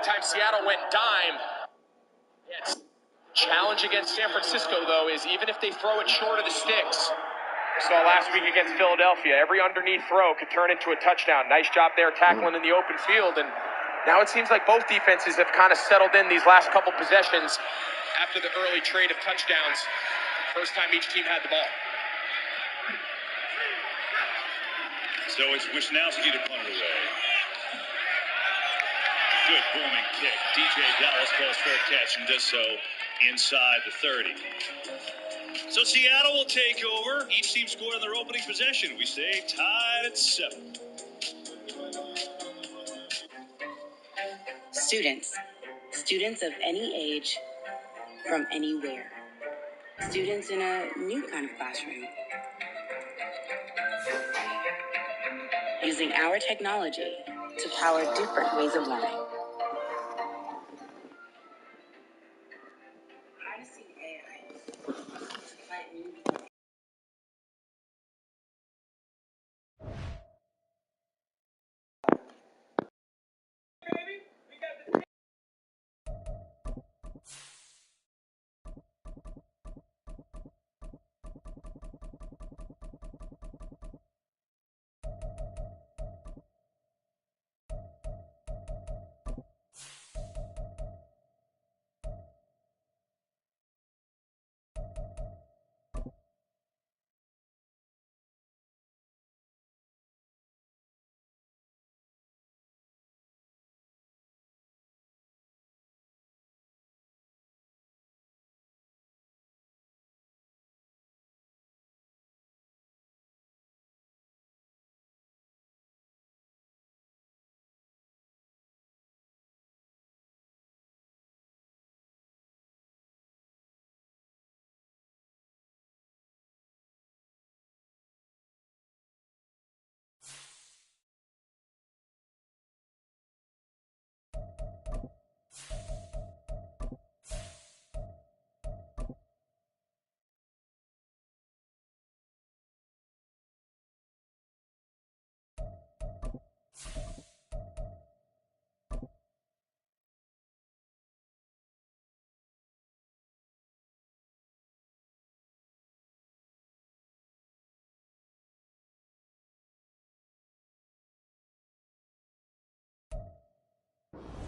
time Seattle went dime. Yes. Challenge against San Francisco, though, is even if they throw it short of the sticks. We saw last week against Philadelphia, every underneath throw could turn into a touchdown. Nice job there tackling in the open field. And now it seems like both defenses have kind of settled in these last couple possessions after the early trade of touchdowns. First time each team had the ball. So it's Wisnowski to punt it away. Good booming kick. DJ Dallas calls fair catch and does so inside the 30. So Seattle will take over. Each team scored on their opening possession. We stay tied at 7. Students of any age, from anywhere. Students in a new kind of classroom. Using our technology to power different ways of learning.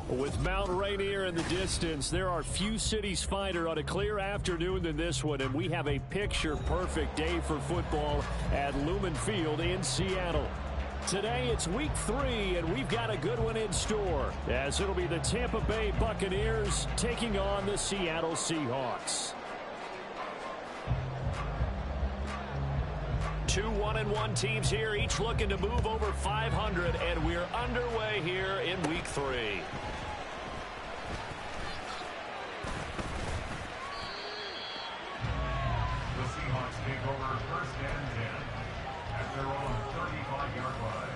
With Mount Rainier in the distance, there are few cities finer on a clear afternoon than this one, and we have a picture-perfect day for football at Lumen Field in Seattle. Today, it's week 3, and we've got a good one in store, as it'll be the Tampa Bay Buccaneers taking on the Seattle Seahawks. 2 1-1 teams here, each looking to move over 500, and we're underway here in week 3. The Seahawks take over first and 10 at their own 35-yard line.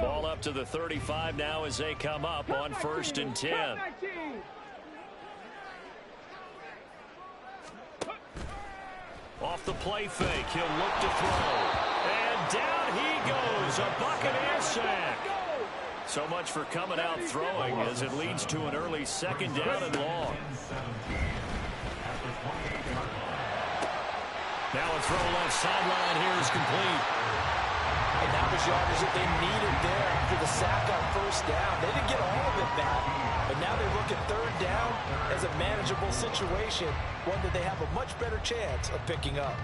Ball up to the 35 now as they come up on first and 10. Off the play fake, he'll look to throw. And down he goes, a Buccaneer sack. So much for coming out throwing as it leads to an early second down and long. Now a throw left sideline here is complete. And that was yardage that they needed there after the sack on first down. They didn't get all of it back, but now they look at third down as a manageable situation, one that they have a much better chance of picking up.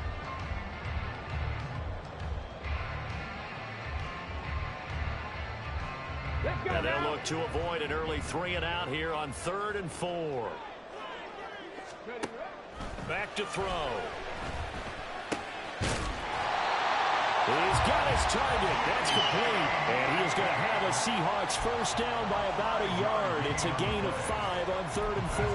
And they'll look to avoid an early 3 and out here on 3rd and 4. Back to throw. He's got his target. That's complete. And he is going to have a Seahawks first down by about a yard. It's a gain of 5 on 3rd and 4.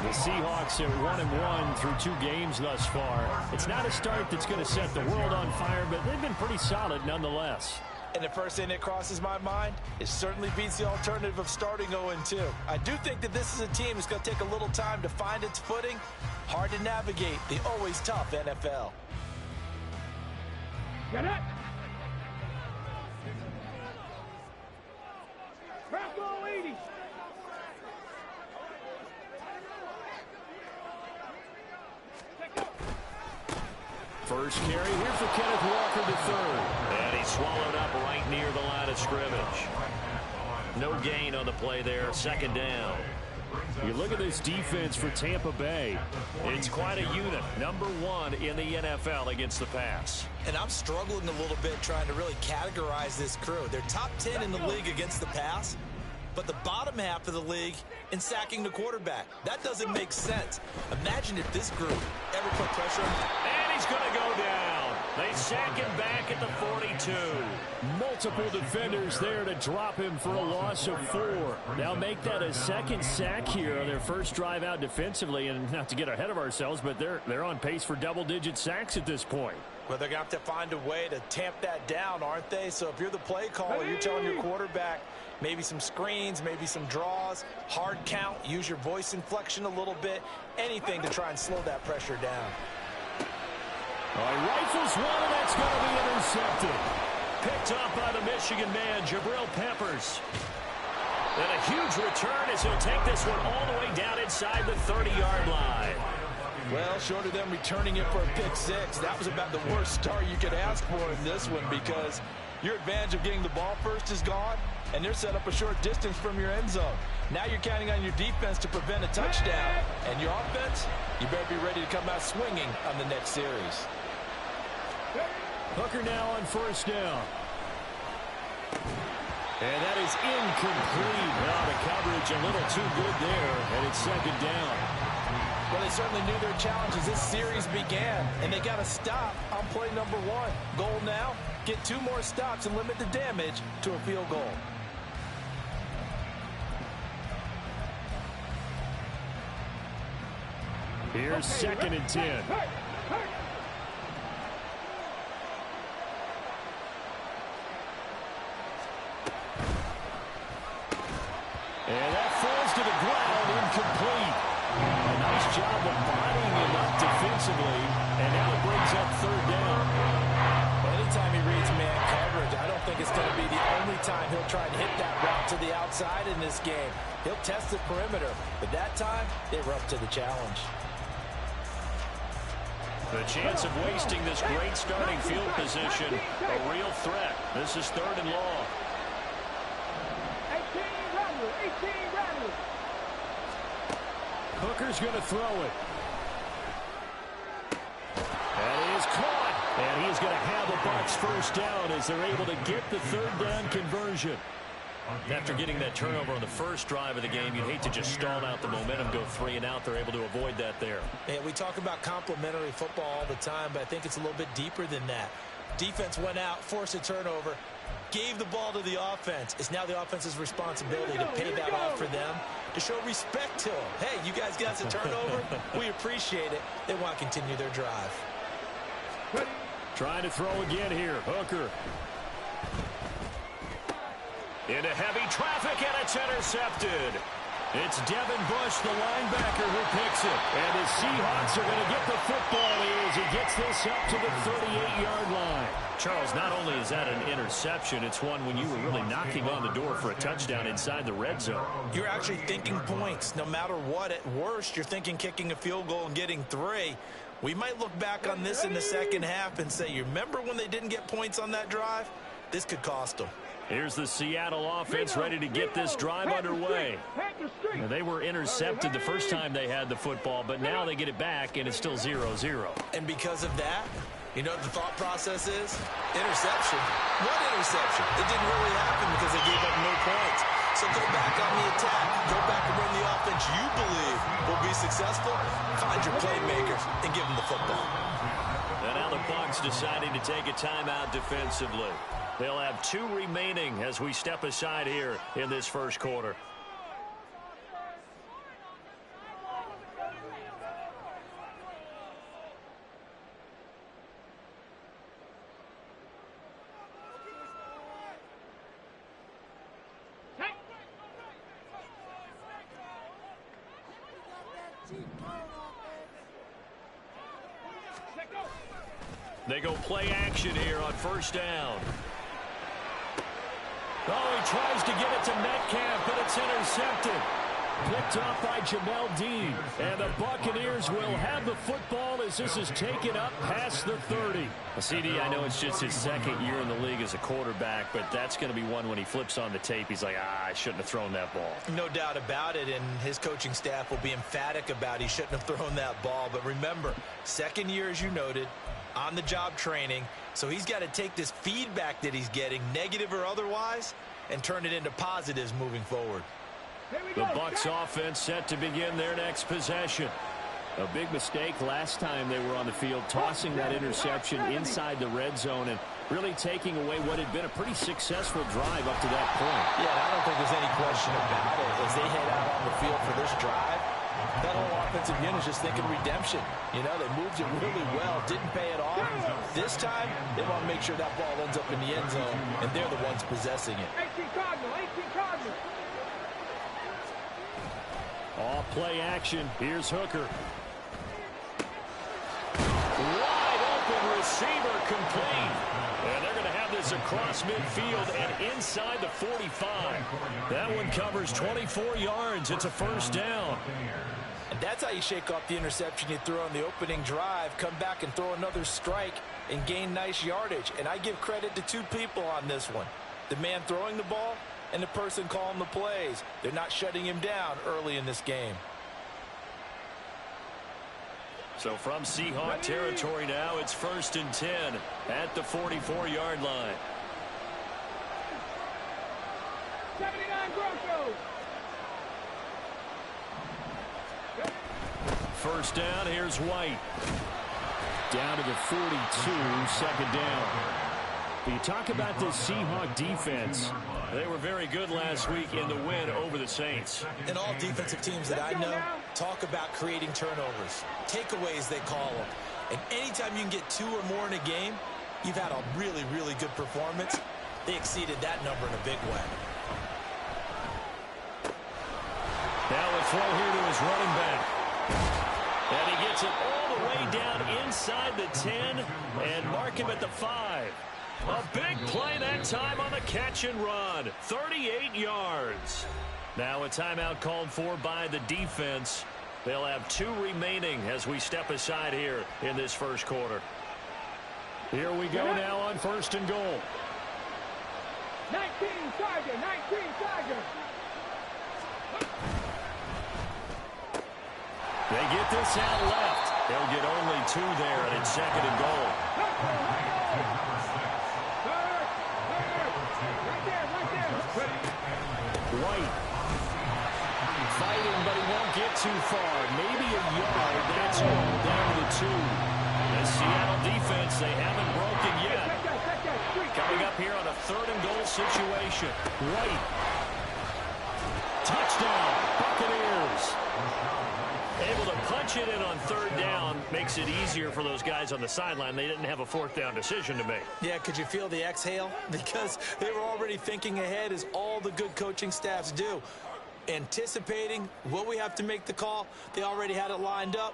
The Seahawks are 1-1 through 2 games thus far. It's not a start that's going to set the world on fire, but they've been pretty solid nonetheless. And the first thing that crosses my mind, it certainly beats the alternative of starting 0-2. I do think that this is a team that's going to take a little time to find its footing. Hard to navigate the always tough NFL. Get it! Bravo 80! First carry here for Kenneth Walker to third. And he's swallowed up right near the line of scrimmage. No gain on the play there. Second down. You look at this defense for Tampa Bay. It's quite a unit. Number 1 in the NFL against the pass. And I'm struggling a little bit trying to really categorize this crew. They're top 10 in the league against the pass, but the bottom half of the league in sacking the quarterback. That doesn't make sense. Imagine if this group ever put pressure on. And he's going to go down. They sack him back at the 42. Multiple defenders there to drop him for a loss of 4. Now make that a second sack here on their first drive out defensively. And not to get ahead of ourselves, but they're on pace for double-digit sacks at this point. Well, they're going to have to find a way to tamp that down, aren't they? So if you're the play caller, you're telling your quarterback maybe some screens, maybe some draws, hard count, use your voice inflection a little bit, anything to try and slow that pressure down. Rifles one, and that's going to be intercepted. Picked up by the Michigan man, Jabril Peppers. And a huge return as he'll take this one all the way down inside the 30-yard line. Well, short of them returning it for a pick six, that was about the worst start you could ask for in this one, because your advantage of getting the ball first is gone, and they're set up a short distance from your end zone. Now you're counting on your defense to prevent a touchdown, and your offense, you better be ready to come out swinging on the next series. Hooker now on first down. And that is incomplete. Well, the coverage a little too good there, and it's second down. Well, they certainly knew their challenge as this series began, and they got to stop on play number 1. Goal now, get 2 more stops and limit the damage to a field goal. Here's second and 10. And that falls to the ground, incomplete. A nice job of bodying him up defensively, and now it brings up third down. Well, anytime he reads man coverage, I don't think it's going to be the only time he'll try and hit that route to the outside in this game. He'll test the perimeter, but that time, they were up to the challenge. The chance of wasting this great starting field position, a real threat. This is third and long. 18 rattlers. Hooker's going to throw it. And he is caught. And he's going to have the Bucs first down as they're able to get the third down conversion. After getting that turnover on the first drive of the game, you'd hate to just stall out the momentum, go 3 and out. They're able to avoid that there. And we talk about complementary football all the time, but I think it's a little bit deeper than that. Defense went out, forced a turnover, gave the ball to the offense. It's now the offense's responsibility to pay that off for them, to show respect to them. Hey, you guys got the turnover. We appreciate it. They want to continue their drive. Trying to throw again here. Hooker. Into heavy traffic, and it's intercepted. It's Devin Bush, the linebacker, who picks it. And the Seahawks are going to get the football here as he gets this up to the 38-yard line. Charles, not only is that an interception, it's one when you were really knocking on the door for a touchdown inside the red zone. You're actually thinking points. No matter what, at worst, you're thinking kicking a field goal and getting 3. We might look back on this in the second half and say, you remember when they didn't get points on that drive? This could cost them. Here's the Seattle offense ready to get this drive underway. Now, they were intercepted the first time they had the football, but now they get it back, and it's still 0-0. And because of that, you know what the thought process is? Interception. What interception? It didn't really happen because they gave up no points. So go back on the attack. Go back and run the offense you believe will be successful. Find your playmakers and give them the football. And now the Bucs deciding to take a timeout defensively. They'll have 2 remaining as we step aside here in this first quarter. They go play action here on first down. Oh, he tries to get it to Metcalf, but it's intercepted. Picked off by Jamel Dean. And the Buccaneers will have the football as this is taken up past the 30. CD, I know it's just his second year in the league as a quarterback, but that's going to be one when he flips on the tape. He's like, I shouldn't have thrown that ball. No doubt about it, and his coaching staff will be emphatic about he shouldn't have thrown that ball. But remember, second year, as you noted, on-the-job training, so he's got to take this feedback that he's getting, negative or otherwise, and turn it into positives moving forward. The Bucs offense set to begin their next possession. A big mistake last time they were on the field, tossing that interception inside the red zone and really taking away what had been a pretty successful drive up to that point. Yeah, I don't think there's any question about it. As they head out on the field for this drive, that whole offensive unit is just thinking redemption. You know, they moved it really well, didn't pay it off. This time, they want to make sure that ball ends up in the end zone, and they're the ones possessing it. 18 Cardinal, 18 Cardinal. All play action. Here's Hooker. Wide open receiver complete. And they're going to have this across midfield and inside the 45. That one covers 24 yards. It's a first down. And that's how you shake off the interception you threw on the opening drive, come back and throw another strike and gain nice yardage. And I give credit to two people on this one. The man throwing the ball and the person calling the plays. They're not shutting him down early in this game. So from Seahawk territory now, it's 1st and 10 at the 44-yard line. 79 Broncos. First down, here's White. Down to the 42, second down. You talk about this Seahawk defense. They were very good last week in the win over the Saints. And all defensive teams that I know talk about creating turnovers. Takeaways, they call them. And anytime you can get 2 or more in a game, you've had a really, really good performance. They exceeded that number in a big way. Now a throw here to his running back. And he gets it all the way down inside the 10 and mark him at the 5. A big play that time on the catch and run. 38 yards. Now a timeout called for by the defense. They'll have 2 remaining as we step aside here in this first quarter. Here we go now on 1st and goal. 19 Tiger, 19 Tiger. They get this out left. They'll get only 2 there, and it's 2nd and goal. White fighting, but he won't get too far. Maybe a yard. That's all down to the 2. The Seattle defense, they haven't broken yet. Coming up here on a 3rd and goal situation. White. Touchdown, Buccaneers. Able to punch it in on 3rd down makes it easier for those guys on the sideline. They didn't have a 4th down decision to make. Yeah, could you feel the exhale? Because they were already thinking ahead, as all the good coaching staffs do. Anticipating, will we have to make the call? They already had it lined up.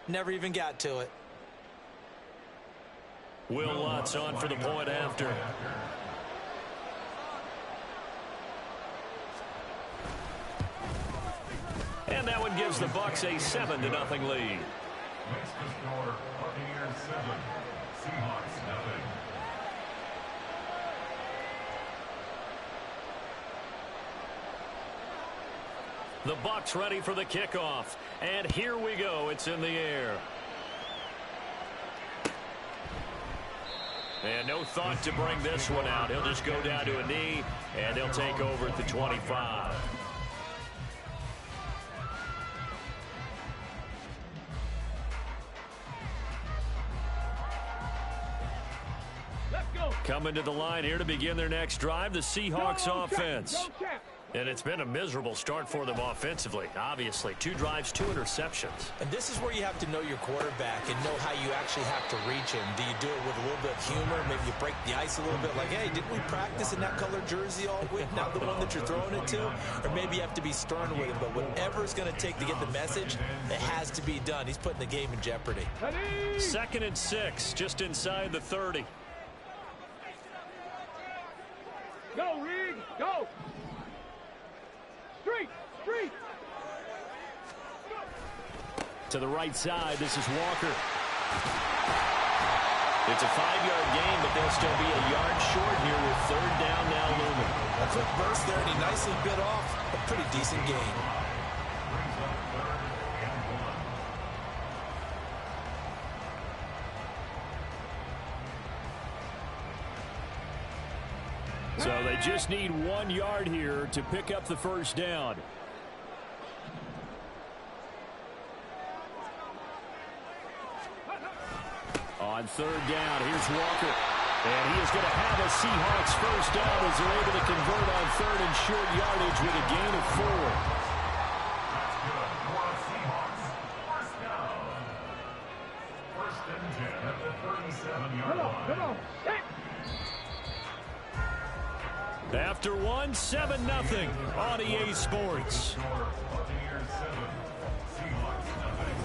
Never even got to it. Will Lutz on for the point after. And that one gives the Bucs a 7-0 lead. Next to score, Buccaneers 7, Seahawks 0. The Bucs ready for the kickoff. And here we go. It's in the air. And no thought to bring this one out. He'll just go down to a knee, and they'll take over at the 25. Coming to the line here to begin their next drive, the Seahawks offense. And it's been a miserable start for them offensively, obviously. 2 drives, 2 interceptions. And this is where you have to know your quarterback and know how you actually have to reach him. Do you do it with a little bit of humor? Maybe you break the ice a little bit like, hey, didn't we practice in that color jersey all week? Now the one that you're throwing it to? Or maybe you have to be stern with him. But whatever it's going to take to get the message, it has to be done. He's putting the game in jeopardy. 2nd and 6, just inside the 30. Go, Reed, go. Street, street. To the right side, this is Walker. It's a 5-yard gain, but they'll still be a yard short here with 3rd down now looming. A quick burst there, and he nicely bit off a pretty decent gain. So they just need 1 yard here to pick up the 1st down. On 3rd down, here's Walker. And he is going to have a Seahawks 1st down as they're able to convert on 3rd and short yardage with a gain of 4. That's good for the Seahawks. 1st down. 1st and 10 at the 37-yard line. Come on, set. After 1, 7-0 on EA Sports. Buccaneers 7, Seahawks nothing.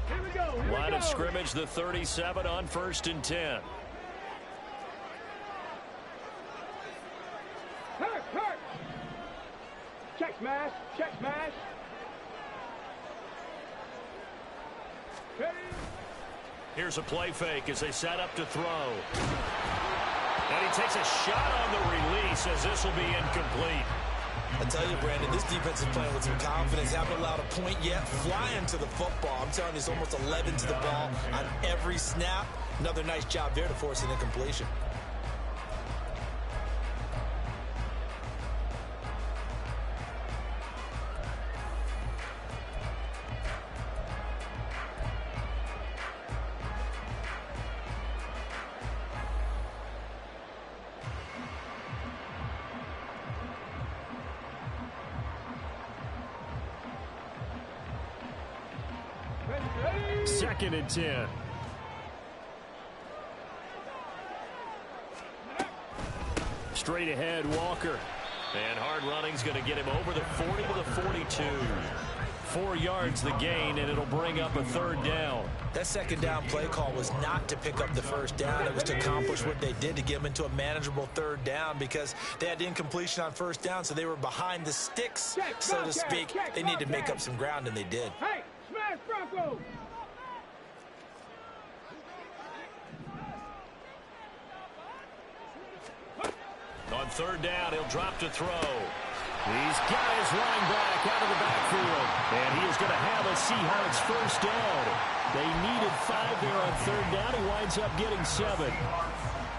Here we go. Here Line we of go. scrimmage, the 37 on 1st and 10. Hurt, hurt. Check smash, check smash. Ready? Here's a play fake as they set up to throw. And he takes a shot on the release as this will be incomplete. I tell you, Brandon, this defense is playing with some confidence. Haven't allowed a point yet. Flying to the football. I'm telling you, it's almost 11 to the ball on every snap. Another nice job there to force an incompletion. Ready? 2nd and 10. Straight ahead, Walker. And hard running's going to get him over the 40 to the 42. 4 yards the gain, and it'll bring up a 3rd down. That 2nd down play call was not to pick up the 1st down. It was to accomplish what they did to get them into a manageable 3rd down because they had incompletion on 1st down, so they were behind the sticks, so to speak. They needed to make up some ground, and they did. Hey, smash Bronco. On 3rd down, he'll drop to throw. He's got his running back out of the backfield. And he is going to have a Seahawks 1st down. They needed 5 there on 3rd down. He winds up getting 7.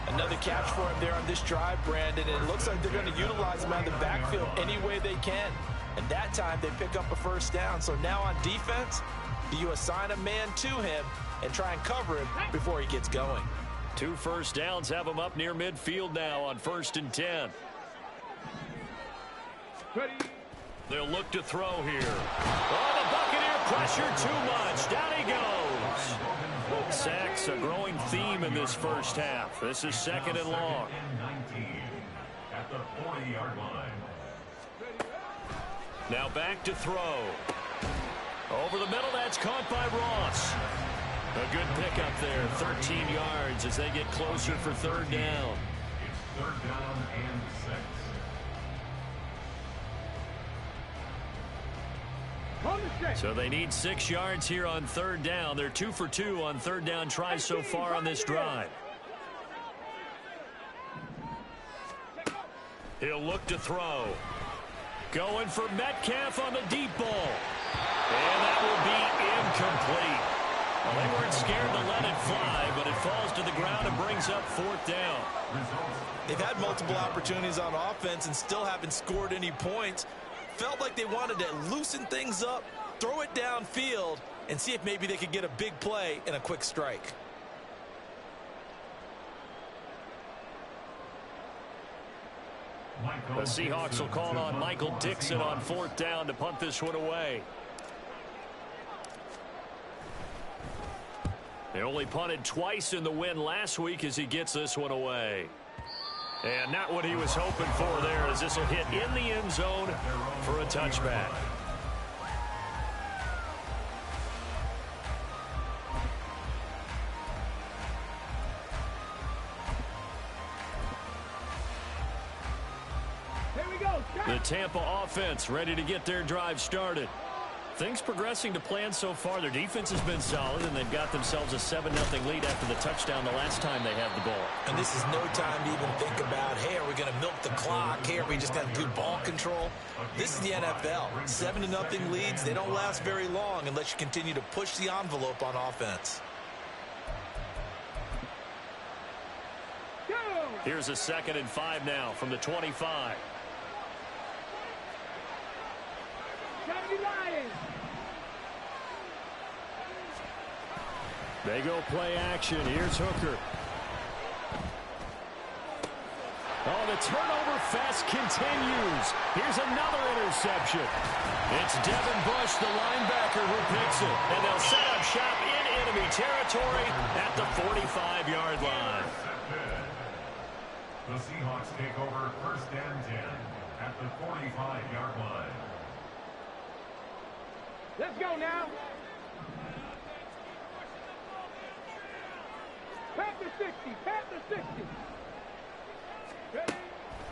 Another catch for him there on this drive, Brandon. And it looks like they're going to utilize him out of the backfield any way they can. And that time, they pick up a 1st down. So now on defense, do you assign a man to him and try and cover him before he gets going? 2 1st downs have him up near midfield now on 1st and 10. Ready? They'll look to throw here. Oh, the Buccaneer pressure too much. Down he goes. Sacks a growing theme in this 1st half. This is 2nd and long. 19 at the 40-yard line. Now back to throw. Over the middle, that's caught by Ross. A good pickup there, 13 yards as they get closer for 3rd down. It's 3rd down and 6. On the stretch. So they need 6 yards here on 3rd down. They're 2 for 2 on 3rd down tries so far on this drive. He'll look to throw. Going for Metcalf on the deep ball. And that will be incomplete. Well, they weren't scared to let it fly, but it falls to the ground and brings up 4th down. They've had multiple opportunities on offense and still haven't scored any points. Felt like they wanted to loosen things up, throw it downfield, and see if maybe they could get a big play and a quick strike. The Seahawks will call on Michael Dixon on 4th down to punt this one away. They only punted twice in the win last week as he gets this one away. And not what he was hoping for there, as this will hit in the end zone for a touchback. The Tampa offense ready to get their drive started. Things progressing to plan so far. Their defense has been solid, and they've got themselves a 7-0 lead after the touchdown the last time they had the ball. And this is no time to even think about, hey, are we going to milk the clock? Hey, are we just going to do ball control? This is the NFL. 7-0 leads, they don't last very long unless you continue to push the envelope on offense. Here's a 2nd and 5 now from the 25. They go play action. Here's Hooker. Oh, the turnover fest continues. Here's another interception. It's Devin Bush, the linebacker, who picks it. And they'll set up shop in enemy territory at the 45-yard line. The Seahawks take over 1st and 10 at the 45-yard line. Let's go now. Panther 60, Panther 60. Ready?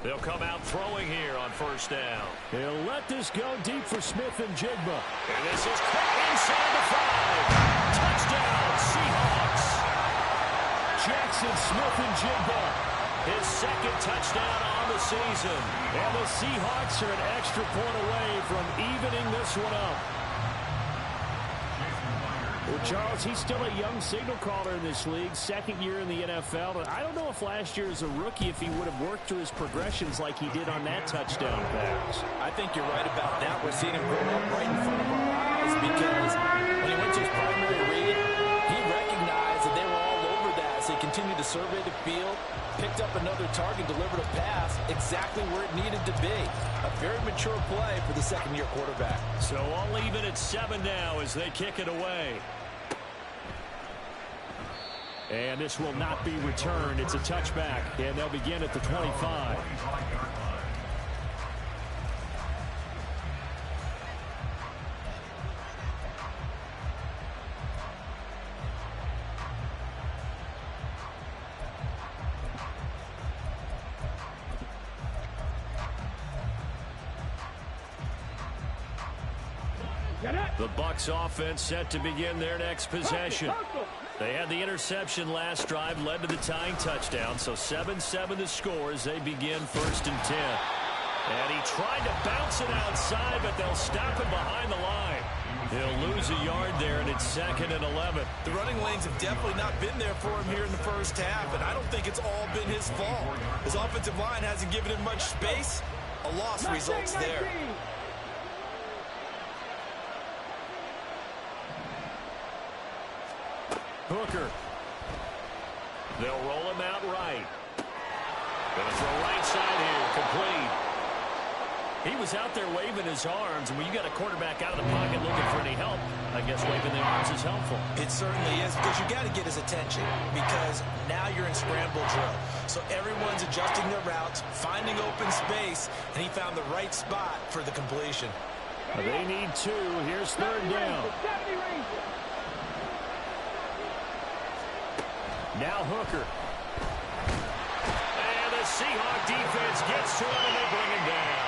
They'll come out throwing here on 1st down. They'll let this go deep for Smith and Jigba. And this is quick inside the 5. Touchdown, Seahawks. Jackson Smith and Jigba. His 2nd touchdown on the season. And the Seahawks are an extra point away from evening this one up. Well, Charles, he's still a young signal caller in this league, 2nd year in the NFL. And I don't know if last year as a rookie, if he would have worked through his progressions like he did on that touchdown pass. I think you're right about that. We're seeing him grow up right in front of our eyes because when he went to his primary read, he recognized that they were all over that as he continued to survey the field, picked up another target, delivered a pass exactly where it needed to be. A very mature play for the 2nd-year quarterback. So all even at 7 now as they kick it away. And this will not be returned. It's a touchback, and they'll begin at the 25. The Bucs offense set to begin their next possession. They had the interception last drive, led to the tying touchdown, so 7-7 the score as they begin 1st and 10. And he tried to bounce it outside, but they'll stop him behind the line. He'll lose a yard there, and it's 2nd and 11. The running lanes have definitely not been there for him here in the 1st half, and I don't think it's all been his fault. His offensive line hasn't given him much space. A loss results there. Hooker. They'll roll him out right. Gonna throw right side here, complete. He was out there waving his arms, and when you got a quarterback out of the pocket looking for any help, I guess waving the arms is helpful. It certainly is, because you got to get his attention, because now you're in scramble drill. So everyone's adjusting their routes, finding open space, and he found the right spot for the completion. They need 2. Here's 3rd down. Now Hooker. And the Seahawk defense gets to him, and they bring him down.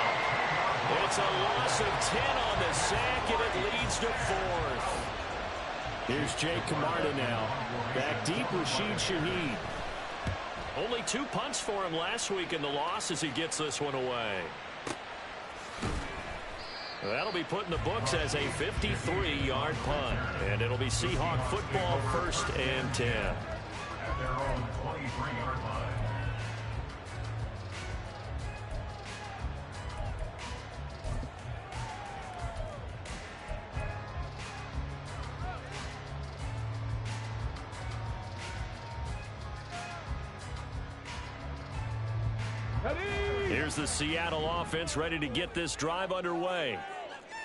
It's a loss of 10 on the sack, and it leads to 4th. Here's Jake Camarda now. Back deep, Rashid Shaheed. Only 2 punts for him last week in the loss as he gets this one away. That'll be put in the books as a 53-yard punt. And it'll be Seahawk football 1st and 10. At their own 23-yard line. Here's the Seattle offense ready to get this drive underway.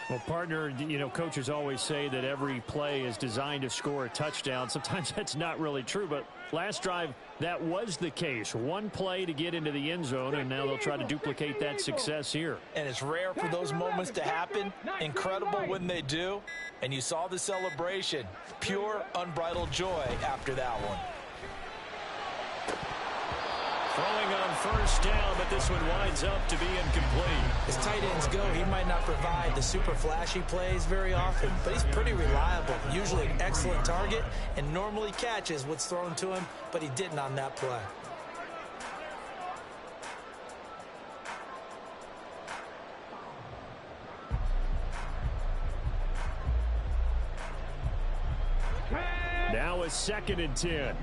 Well, partner, you know, coaches always say that every play is designed to score a touchdown. Sometimes that's not really true, but last drive, that was the case. One play to get into the end zone, and now they'll try to duplicate that success here. And it's rare for those moments to happen. Incredible when they do. And you saw the celebration. Pure, unbridled joy after that one. Throwing on first down, but this one winds up to be incomplete. As tight ends go, he might not provide the super flashy plays very often, but he's pretty reliable. Usually an excellent target and normally catches what's thrown to him, but he didn't on that play. Now a 2nd and 10.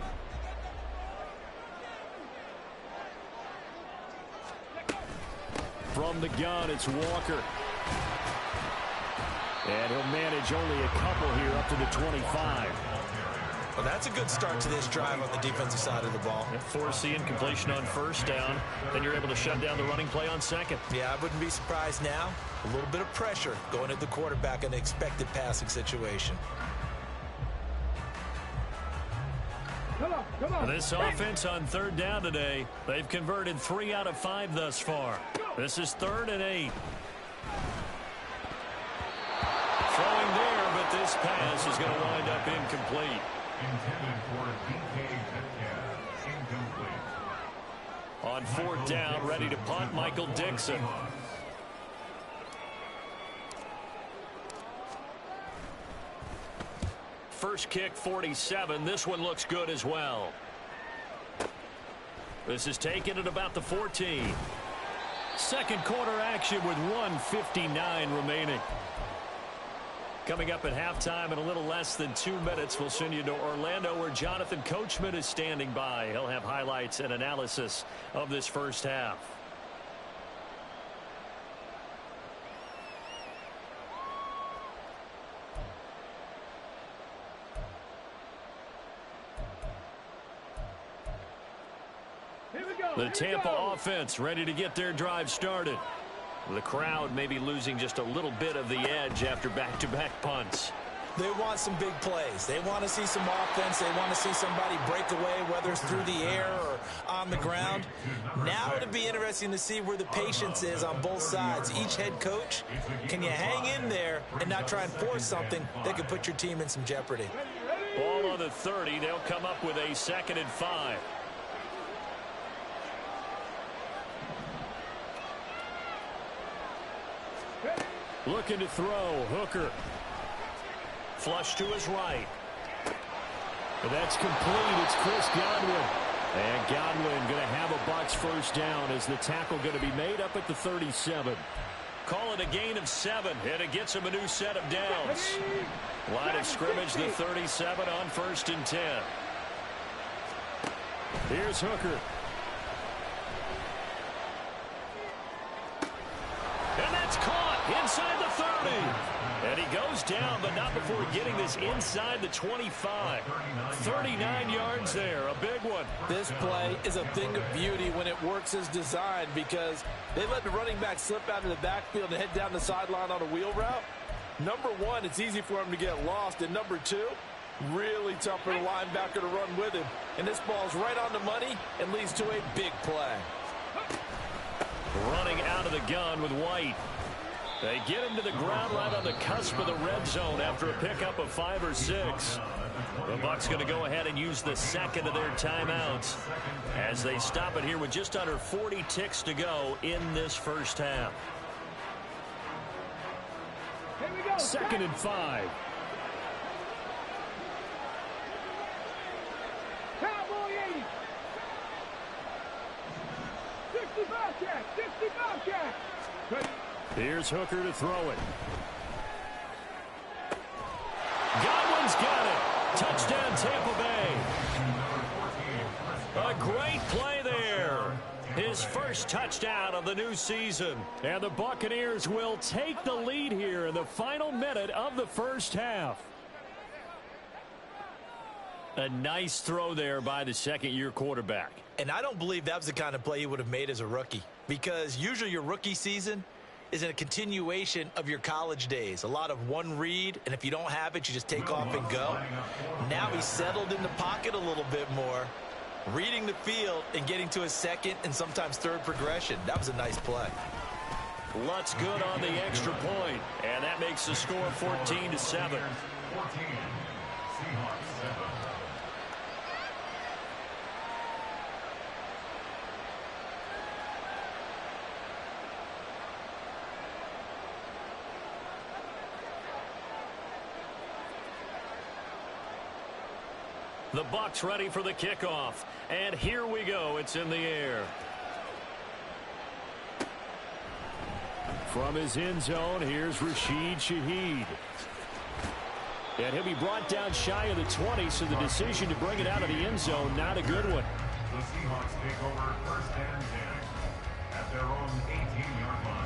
From the gun, it's Walker. And he'll manage only a couple here up to the 25. Well, that's a good start to this drive on the defensive side of the ball. Force the incompletion on first down. Then you're able to shut down the running play on second. Yeah, I wouldn't be surprised now. A little bit of pressure going at the quarterback in an expected passing situation. Come on. This offense on 3rd down today, they've converted 3 out of 5 thus far. This is 3rd and 8. Throwing there, but this pass is going to wind up incomplete. Intended for DK Metcalf. Incomplete. On 4th down, ready to punt, Michael Dixon. First kick, 47. This one looks good as well. This is taken at about the 14. Second quarter action with 1:59 remaining. Coming up at halftime in a little less than 2 minutes, we'll send you to Orlando where Jonathan Coachman is standing by. He'll have highlights and analysis of this first half. The Tampa offense ready to get their drive started. The crowd may be losing just a little bit of the edge after back-to-back punts. They want some big plays. They want to see some offense. They want to see somebody break away, whether it's through the air or on the ground. Now it'll be interesting to see where the patience is on both sides. Each head coach, can you hang in there and not try and force something that could put your team in some jeopardy? Ball on the 30. They'll come up with a 2nd and 5. Looking to throw. Hooker. Flush to his right. And that's complete. It's Chris Godwin. And Godwin going to have a Bucs first down as the tackle going to be made up at the 37. Call it a gain of 7, and it gets him a new set of downs. Line of scrimmage, the 37 on 1st and 10. Here's Hooker. And that's caught inside the 30. And he goes down, but not before getting this inside the 25. 39 yards there, a big one. This play is a thing of beauty when it works as designed because they let the running back slip out of the backfield and head down the sideline on a wheel route. Number one, it's easy for him to get lost. And number two, really tough for the linebacker to run with him. And this ball's right on the money and leads to a big play. Running out of the gun with White. They get him to the ground right on the cusp of the red zone after a pickup of 5 or 6. The Bucs going to go ahead and use the second of their timeouts as they stop it here with just under 40 ticks to go in this first half. 2nd and 5. Cowboy 80. 65 catch. 65 catch. Here's Hooker to throw it. Godwin's got it. Touchdown, Tampa Bay. A great play there. His first touchdown of the new season. And the Buccaneers will take the lead here in the final minute of the first half. A nice throw there by the second-year quarterback. And I don't believe that was the kind of play he would have made as a rookie. because usually your rookie season is a continuation of your college days. A lot of one read, and if you don't have it, you just take off and go. Now he's settled in the pocket a little bit more, reading the field and getting to his second and sometimes third progression. That was a nice play. Lutt's good on the extra point, and that makes the score 14-7. 14, Seahawks 7. The Bucs ready for the kickoff. And here we go. It's in the air. From his end zone, here's Rashid Shaheed. And he'll be brought down shy of the 20, so the decision to bring it out of the end zone, not a good one. The Seahawks take over first and 10 at their own 18-yard line.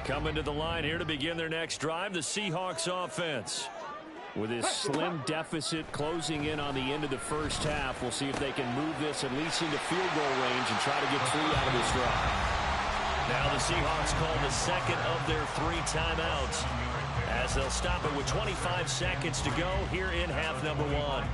Coming to the line here to begin their next drive, the Seahawks offense. With his slim deficit closing in on the end of the first half, we'll see if they can move this at least into field goal range and try to get 3 out of this drive. Now the Seahawks call the second of their 3 timeouts as they'll stop it with 25 seconds to go here in half number 1.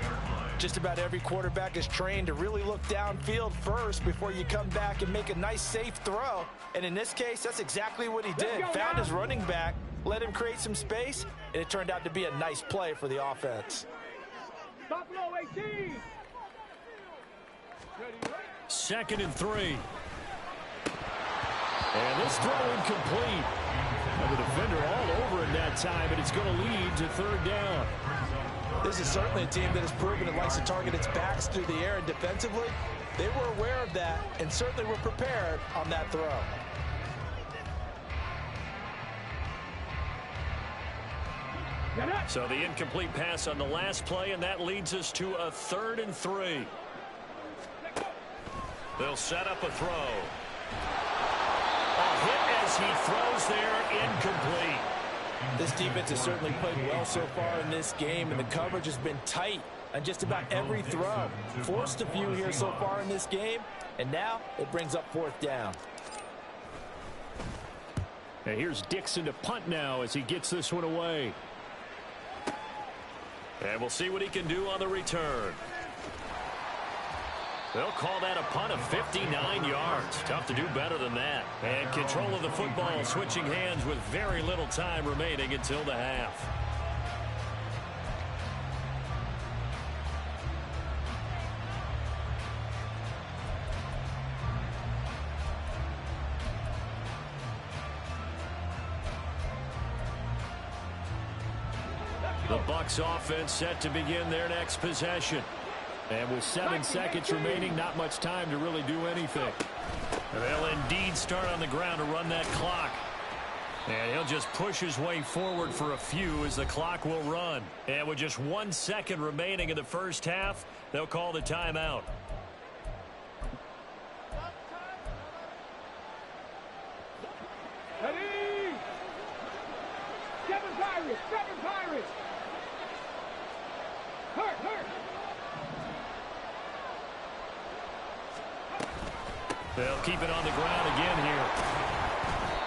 Just about every quarterback is trained to really look downfield first before you come back and make a nice, safe throw. And in this case, that's exactly what he did. Found his running back, let him create some space, and it turned out to be a nice play for the offense. Stop low, 18. 2nd and 3. And this throw incomplete. And the defender all over it that time, and it's going to lead to 3rd down. This is certainly a team that has proven it likes to target its backs through the air, and defensively, they were aware of that and certainly were prepared on that throw. So the incomplete pass on the last play, and that leads us to a 3rd and 3. They'll set up a throw. A hit as he throws there, incomplete. This defense has certainly played well so far in this game, and the coverage has been tight on just about every throw. Forced a few here so far in this game, and now it brings up 4th down. And here's Dixon to punt now as he gets this one away. And we'll see what he can do on the return. They'll call that a punt of 59 yards. Tough to do better than that. And control of the football switching hands with very little time remaining until the half. The Bucs offense set to begin their next possession. And with 7 seconds remaining, not much time to really do anything. They'll indeed start on the ground to run that clock. And he'll just push his way forward for a few as the clock will run. And with just 1 second remaining in the first half, they'll call the timeout. Ready? 7 Pirates! 7 Pirates! Hurt! They'll keep it on the ground again here.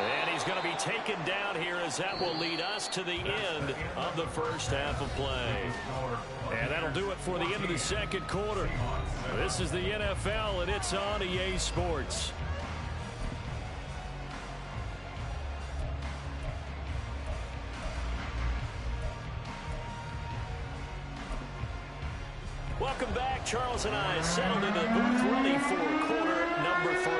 And he's going to be taken down here as that will lead us to the end of the first half of play. And that'll do it for the end of the second quarter. This is the NFL, and it's on EA Sports. Welcome back. Charles and I settled into the booth ready for quarter number 3.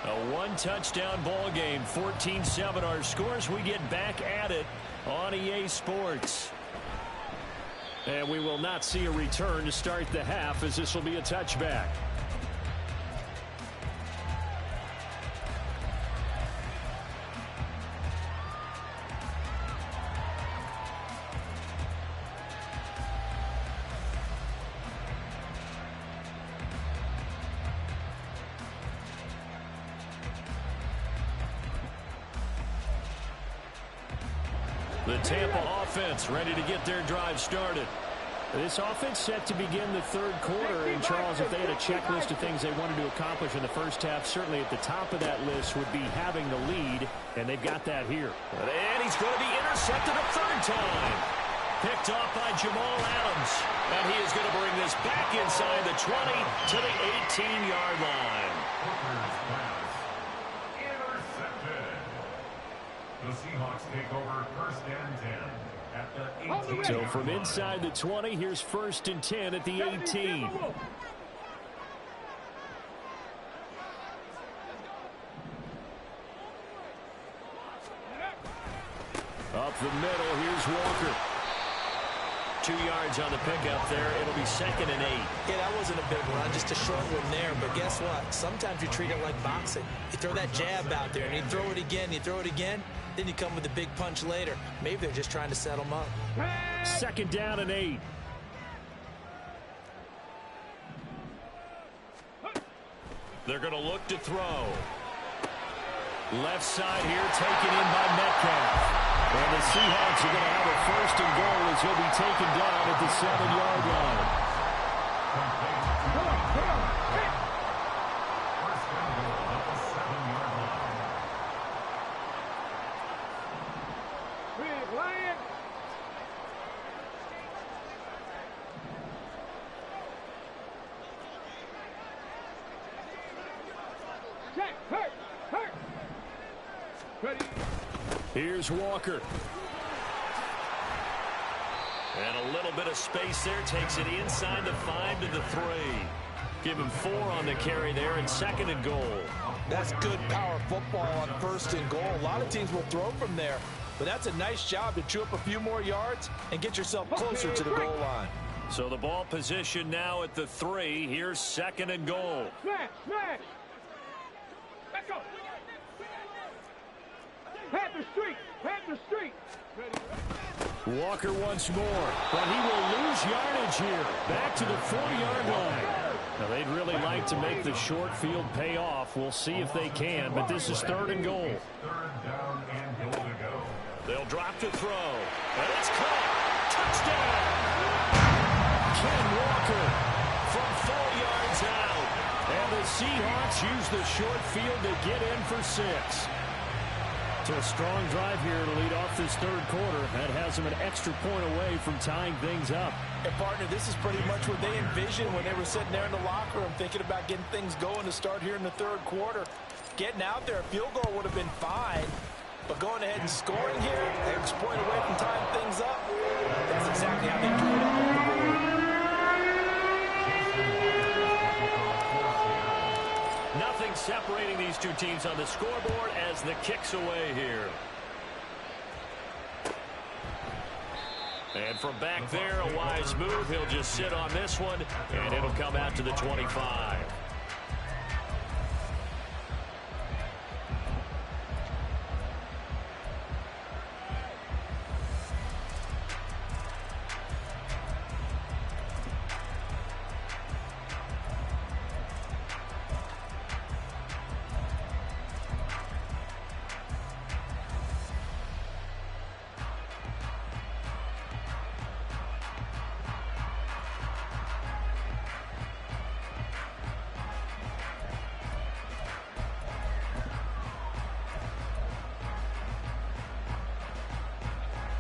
A 1-touchdown ball game, 14-7 our scores. We get back at it on EA Sports. And we will not see a return to start the half, as this will be a touchback. The Tampa offense ready to get their drive started. This offense set to begin the third quarter. And, Charles, if they had a checklist of things they wanted to accomplish in the first half, certainly at the top of that list would be having the lead, and they've got that here. And he's going to be intercepted a third time. Picked off by Jamal Adams. And he is going to bring this back inside the 20 to the 18-yard line. Intercepted. The Seahawks take over first and 10 at the 18. So from inside the 20, here's first and 10 at the 18. Up the middle, here's Walker. 2 yards on the pickup there. It'll be second and 8. Yeah, that wasn't a big run, just a short one there. But guess what? Sometimes you treat it like boxing. You throw that jab out there, and you throw it again, you throw it again, then you come with a big punch later. Maybe they're just trying to set them up. Second down and 8. They're going to look to throw. Left side here, taken in by Metcalf. And the Seahawks are going to have a first and goal as he'll be taken down at the 7-yard line. First and goal at the 7-yard line. Big Lion. Check. Hurt. Ready. Here's Walker. And a little bit of space there. Takes it inside the 5 to the 3. Give him 4 on the carry there, and second and goal. That's good power football on first and goal. A lot of teams will throw from there. But that's a nice job to chew up a few more yards and get yourself closer to the goal line. So the ball position now at the 3. Here's second and goal. Smash. Let's go. Panther Street. Ready. Walker once more, but he will lose yardage here. Back to the 40-yard line. Now, they'd really like to make the short field pay off. We'll see if they can, but this is third and goal. Third down and goal to go. They'll drop to throw. And it's caught. Touchdown! Ken Walker from 4 yards out. And the Seahawks use the short field to get in for 6. So a strong drive here to lead off this third quarter. That has them an extra point away from tying things up. And, partner, this is pretty much what they envisioned when they were sitting there in the locker room thinking about getting things going to start here in the third quarter. Getting out there, a field goal would have been fine. But going ahead and scoring here, an extra point away from tying things up, that's exactly how they drew it up on the board. Nothing separating these two teams on the scoreboard as the kick's away here. And from back there, a wise move. He'll just sit on this one, and it'll come out to the 25.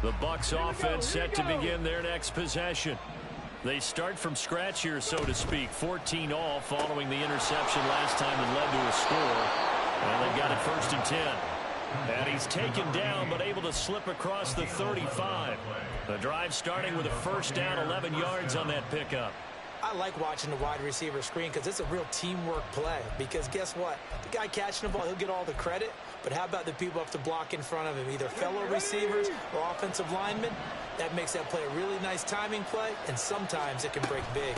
The Bucs offense set to begin their next possession. They start from scratch here, so to speak. 14 all following the interception last time that led to a score. And they've got it first and 10. And he's taken down but able to slip across the 35. The drive starting with a first down, 11 yards on that pickup. I like watching the wide receiver screen because it's a real teamwork play. Because guess what? The guy catching the ball, he'll get all the credit. But how about the people up to block in front of him, either fellow receivers or offensive linemen? That makes that play a really nice timing play, and sometimes it can break big.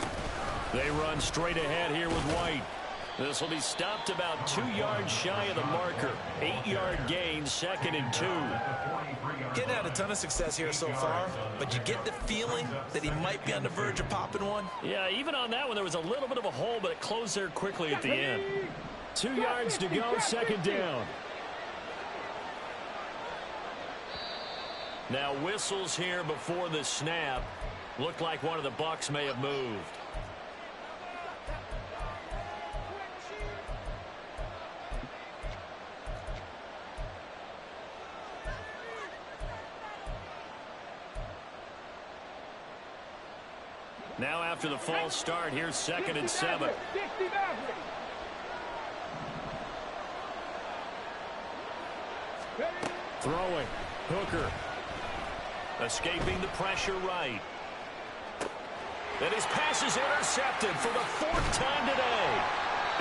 They run straight ahead here with White. This will be stopped about 2 yards shy of the marker. 8-yard gain, second and 2. Getting out a ton of success here so far, but you get the feeling that he might be on the verge of popping one. Yeah, even on that one, there was a little bit of a hole, but it closed there quickly at the end. 2 yards to go, second down. Now whistles here before the snap. Looked like one of the Bucs may have moved. Now after the false start, here's 2nd and 7. Throwing. Hooker. Escaping the pressure right. And his pass is intercepted for the 4th time today.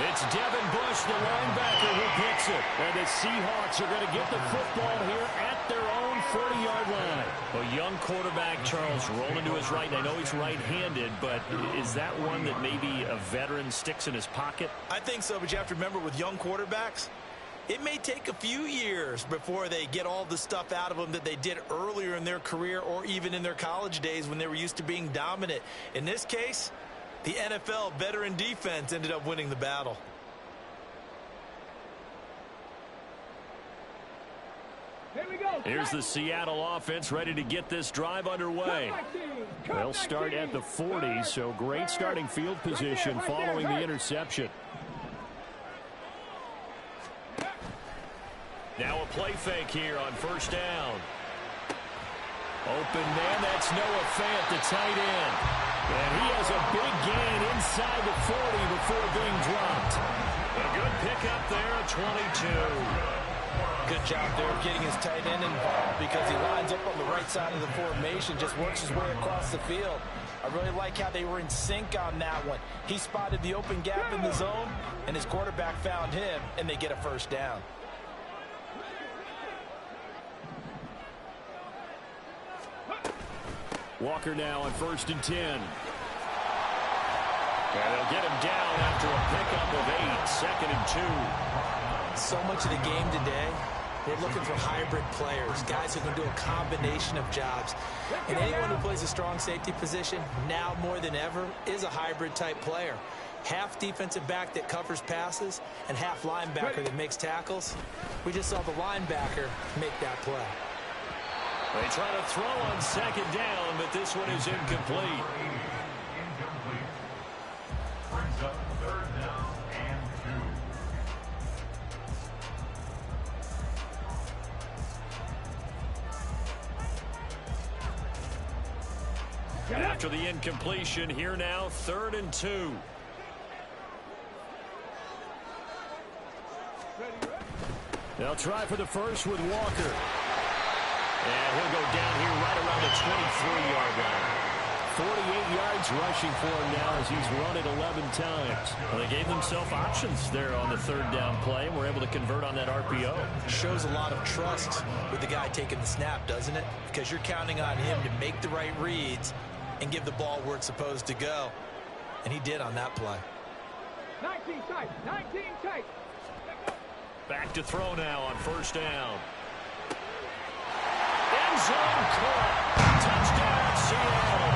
It's Devin Bush, the linebacker, who picks it. And the Seahawks are going to get the football here at their own 40-yard line. A young quarterback, Charles, rolling to his right. And I know he's right-handed, but is that one that maybe a veteran sticks in his pocket? I think so, but you have to remember with young quarterbacks, it may take a few years before they get all the stuff out of them that they did earlier in their career or even in their college days when they were used to being dominant. In this case, the NFL veteran defense ended up winning the battle. Here we go. Here's the Seattle offense ready to get this drive underway. They'll start at the 40, so great starting field position following the interception. Now a play fake here on 1st down. Open man, that's Noah Fant, the tight end. And he has a big gain inside the 40 before being dropped. A good pickup there at 22. Good job there of getting his tight end involved because he lines up on the right side of the formation, just works his way across the field. I really like how they were in sync on that one. He spotted the open gap in the zone, and his quarterback found him, and they get a 1st down. Walker now on 1st and 10. And they'll get him down after a pickup of 8, 2nd and 2. So much of the game today, we're looking for hybrid players, guys who can do a combination of jobs. And anyone who plays a strong safety position, now more than ever, is a hybrid type player. Half defensive back that covers passes and half linebacker that makes tackles. We just saw the linebacker make that play. They try to throw on 2nd down, but this one is incomplete. Incomplete. Brings up 3rd down and 2. After the incompletion, here now, 3rd and 2. They'll try for the first with Walker. And he'll go down here right around the 23-yard line. 48 yards rushing for him now as he's run it 11 times. Well, they gave themselves options there on the 3rd down play and were able to convert on that RPO. Shows a lot of trust with the guy taking the snap, doesn't it? Because you're counting on him to make the right reads and give the ball where it's supposed to go. And he did on that play. 19 tight, 19 tight. Back to throw now on 1st down. End zone caught. Touchdown, Seattle.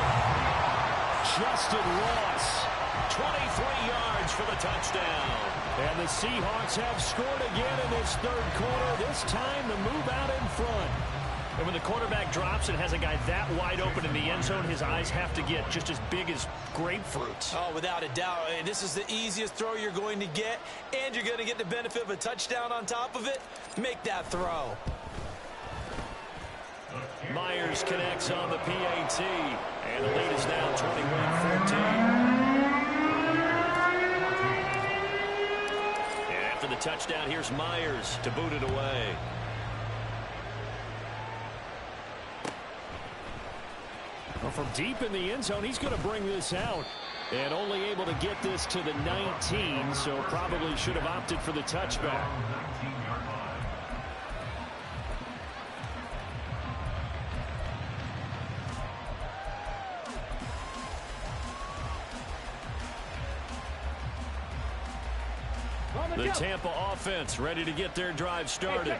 Justin Ross, 23 yards for the touchdown. And the Seahawks have scored again in this 3rd quarter, this time to move out in front. And when the quarterback drops and has a guy that wide open in the end zone, his eyes have to get just as big as grapefruits. Oh, without a doubt. This is the easiest throw you're going to get, and you're going to get the benefit of a touchdown on top of it. Make that throw. Myers connects on the PAT, and the lead is now 21-14. And after the touchdown, here's Myers to boot it away. Well, from deep in the end zone, he's going to bring this out. And only able to get this to the 19, so probably should have opted for the touchback. The Tampa offense ready to get their drive started.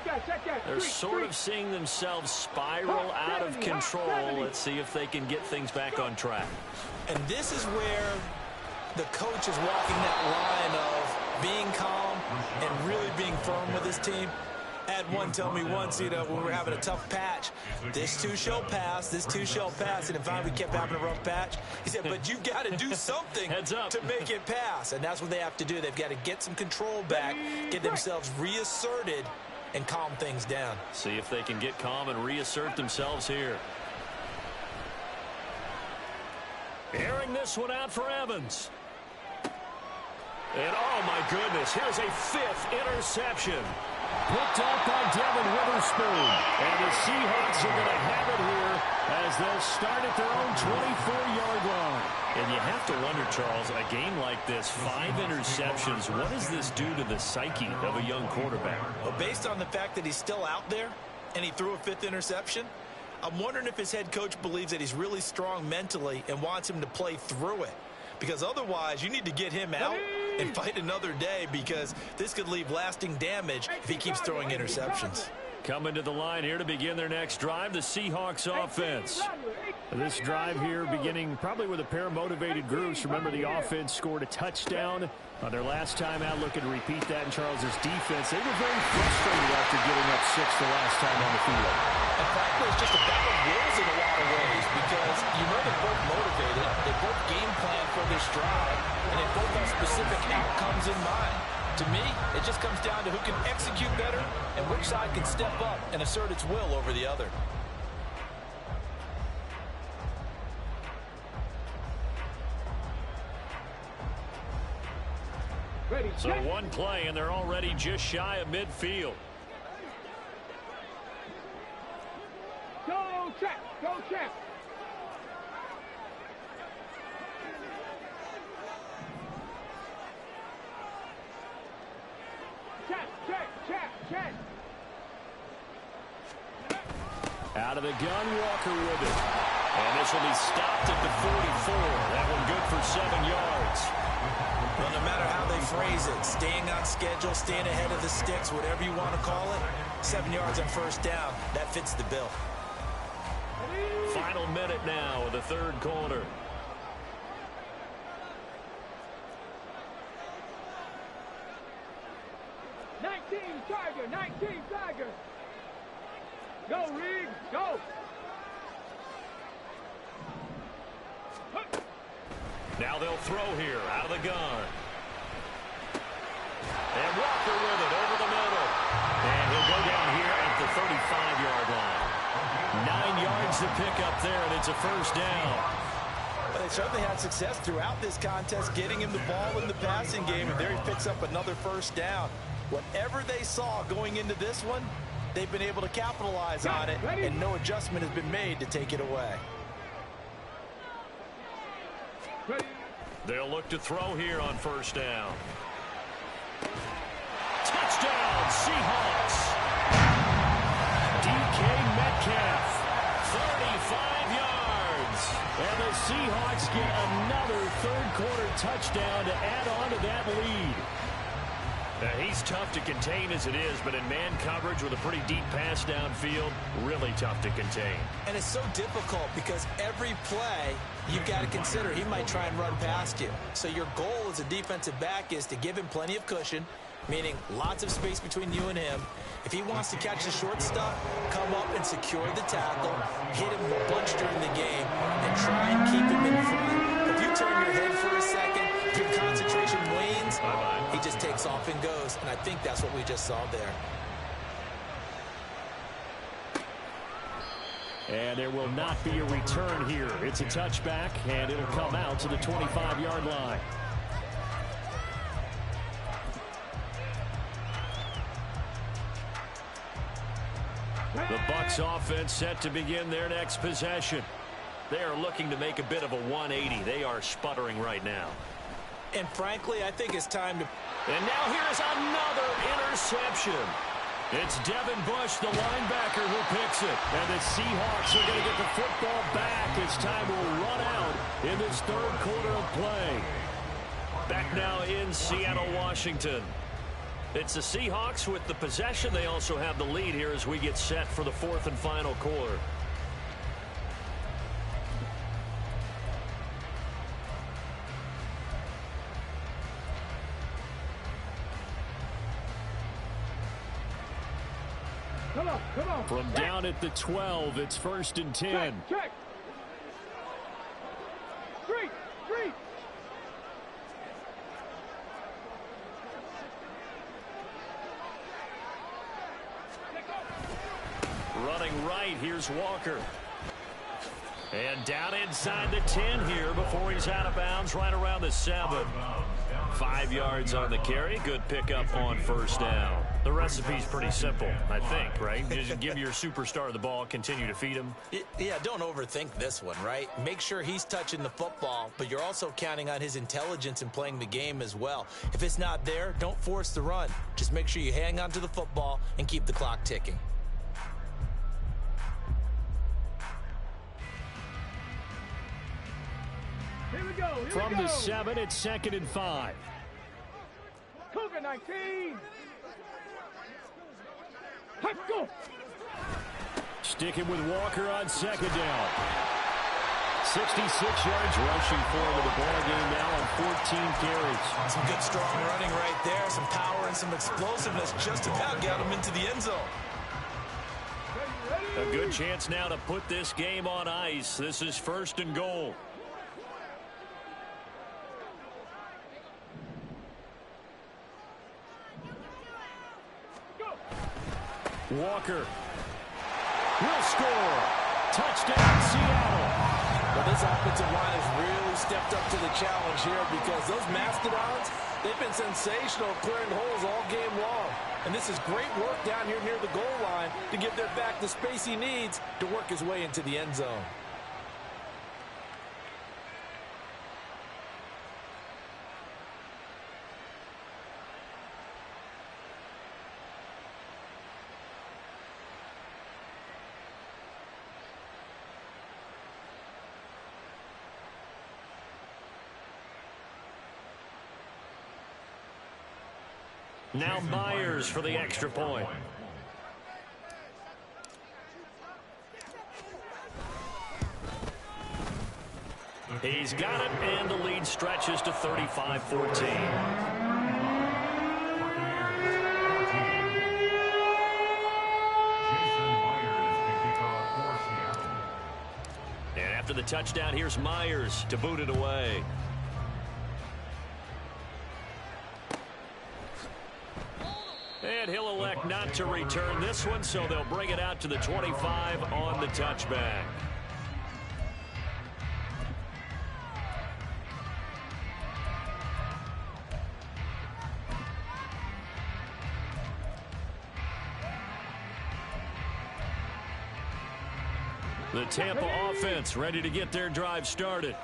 They're sort of seeing themselves spiral out of control. Let's see if they can get things back on track. And this is where the coach is walking that line of being calm and really being firm with his team. I had one tell me once, when we were having a tough patch, this too shall pass, this too shall pass. And if we kept having a rough patch, he said, but you've got to do something to make it pass. And that's what they have to do. They've got to get some control back, get themselves reasserted, and calm things down. See if they can get calm and reassert themselves here. Airing this one out for Evans. And oh my goodness, here's a 5th interception. Picked up by Devin Witherspoon. And the Seahawks are going to have it here as they'll start at their own 24-yard line. And you have to wonder, Charles, a game like this, 5 interceptions, what does this do to the psyche of a young quarterback? Well, based on the fact that he's still out there and he threw a 5th interception, I'm wondering if his head coach believes that he's really strong mentally and wants him to play through it. Because otherwise, you need to get him out and fight another day, because this could leave lasting damage if he keeps throwing interceptions. Coming to the line here to begin their next drive, the Seahawks offense. This drive here beginning probably with a pair of motivated groups. Remember, the offense scored a touchdown on their last time out. Looking to repeat that in Charles's defense. They were very frustrated after giving up 6 the last time on the field. And frankly, it's just a battle of wills in a lot of ways, because they're both motivated, they both game plan for this drive, and they both have specific outcomes in mind. To me, it just comes down to who can execute better and which side can step up and assert its will over the other. So one play, and they're already just shy of midfield. Go check, go check. Check. Out of the gun, Walker with it. And this will be stopped at the 44. That one good for 7 yards. Well, no matter how they phrase it, staying on schedule, staying ahead of the sticks, whatever you want to call it, 7 yards on first down, that fits the bill. Final minute now of the 3rd quarter. Tiger. Go, Reed, go. Now they'll throw here out of the gun. And Walker with it over the middle. And he'll go down here at the 35-yard line. 9 yards to pick up there, and it's a first down. But they certainly had success throughout this contest, getting him the ball in the passing game, and there he picks up another first down. Whatever they saw going into this one, they've been able to capitalize on it, and no adjustment has been made to take it away. They'll look to throw here on first down. Touchdown, Seahawks. DK Metcalf, 35 yards. And the Seahawks get another 3rd quarter touchdown to add on to that lead. He's tough to contain as it is, but in man coverage with a pretty deep pass downfield, really tough to contain. And it's so difficult because every play you've got to consider he might try and run past you. So your goal as a defensive back is to give him plenty of cushion, meaning lots of space between you and him. If he wants to catch the short stuff, come up and secure the tackle, hit him a bunch during the game, and try and keep him in front. If you turn your head for a second, if your concentration wanes, he just takes off and goes, and I think that's what we just saw there. And there will not be a return here. It's a touchback, and it'll come out to the 25-yard line. The Bucs offense set to begin their next possession. They are looking to make a bit of a 180. They are sputtering right now. And frankly, I think it's time to... And now here's another interception. It's Devin Bush, the linebacker, who picks it. And the Seahawks are going to get the football back as time will run out in this 3rd quarter of play. Back now in Seattle, Washington. It's the Seahawks with the possession. They also have the lead here as we get set for the 4th and final quarter. Come on. From down at the 12, it's 1st and 10. Check. Street. Running right, here's Walker. And down inside the 10 here before he's out of bounds, right around the 7. 5 yards on the carry. Good pickup on 1st down. The recipe's pretty simple, I think, right? Just give your superstar the ball, continue to feed him. Yeah, don't overthink this one, right? Make sure he's touching the football, but you're also counting on his intelligence in playing the game as well. If it's not there, don't force the run. Just make sure you hang on to the football and keep the clock ticking. Here we go. From the 7, it's 2nd and 5. Cougar 19. Let's go. Sticking with Walker on 2nd down. 66 yards rushing for him in the ball game now on 14 carries. Some good strong running right there, some power and some explosiveness just about got him into the end zone. A good chance now to put this game on ice. This is 1st and goal. Walker will score. Touchdown, Seattle. Well, this offensive line has really stepped up to the challenge here because those Mastodons, they've been sensational clearing holes all game long. And this is great work down here near the goal line to give their back the space he needs to work his way into the end zone. Now Myers for the extra point. He's got it, and the lead stretches to 35-14. And after the touchdown, here's Myers to boot it away. And he'll elect not to return this one, so they'll bring it out to the 25 on the touchback. The Tampa offense ready to get their drive started.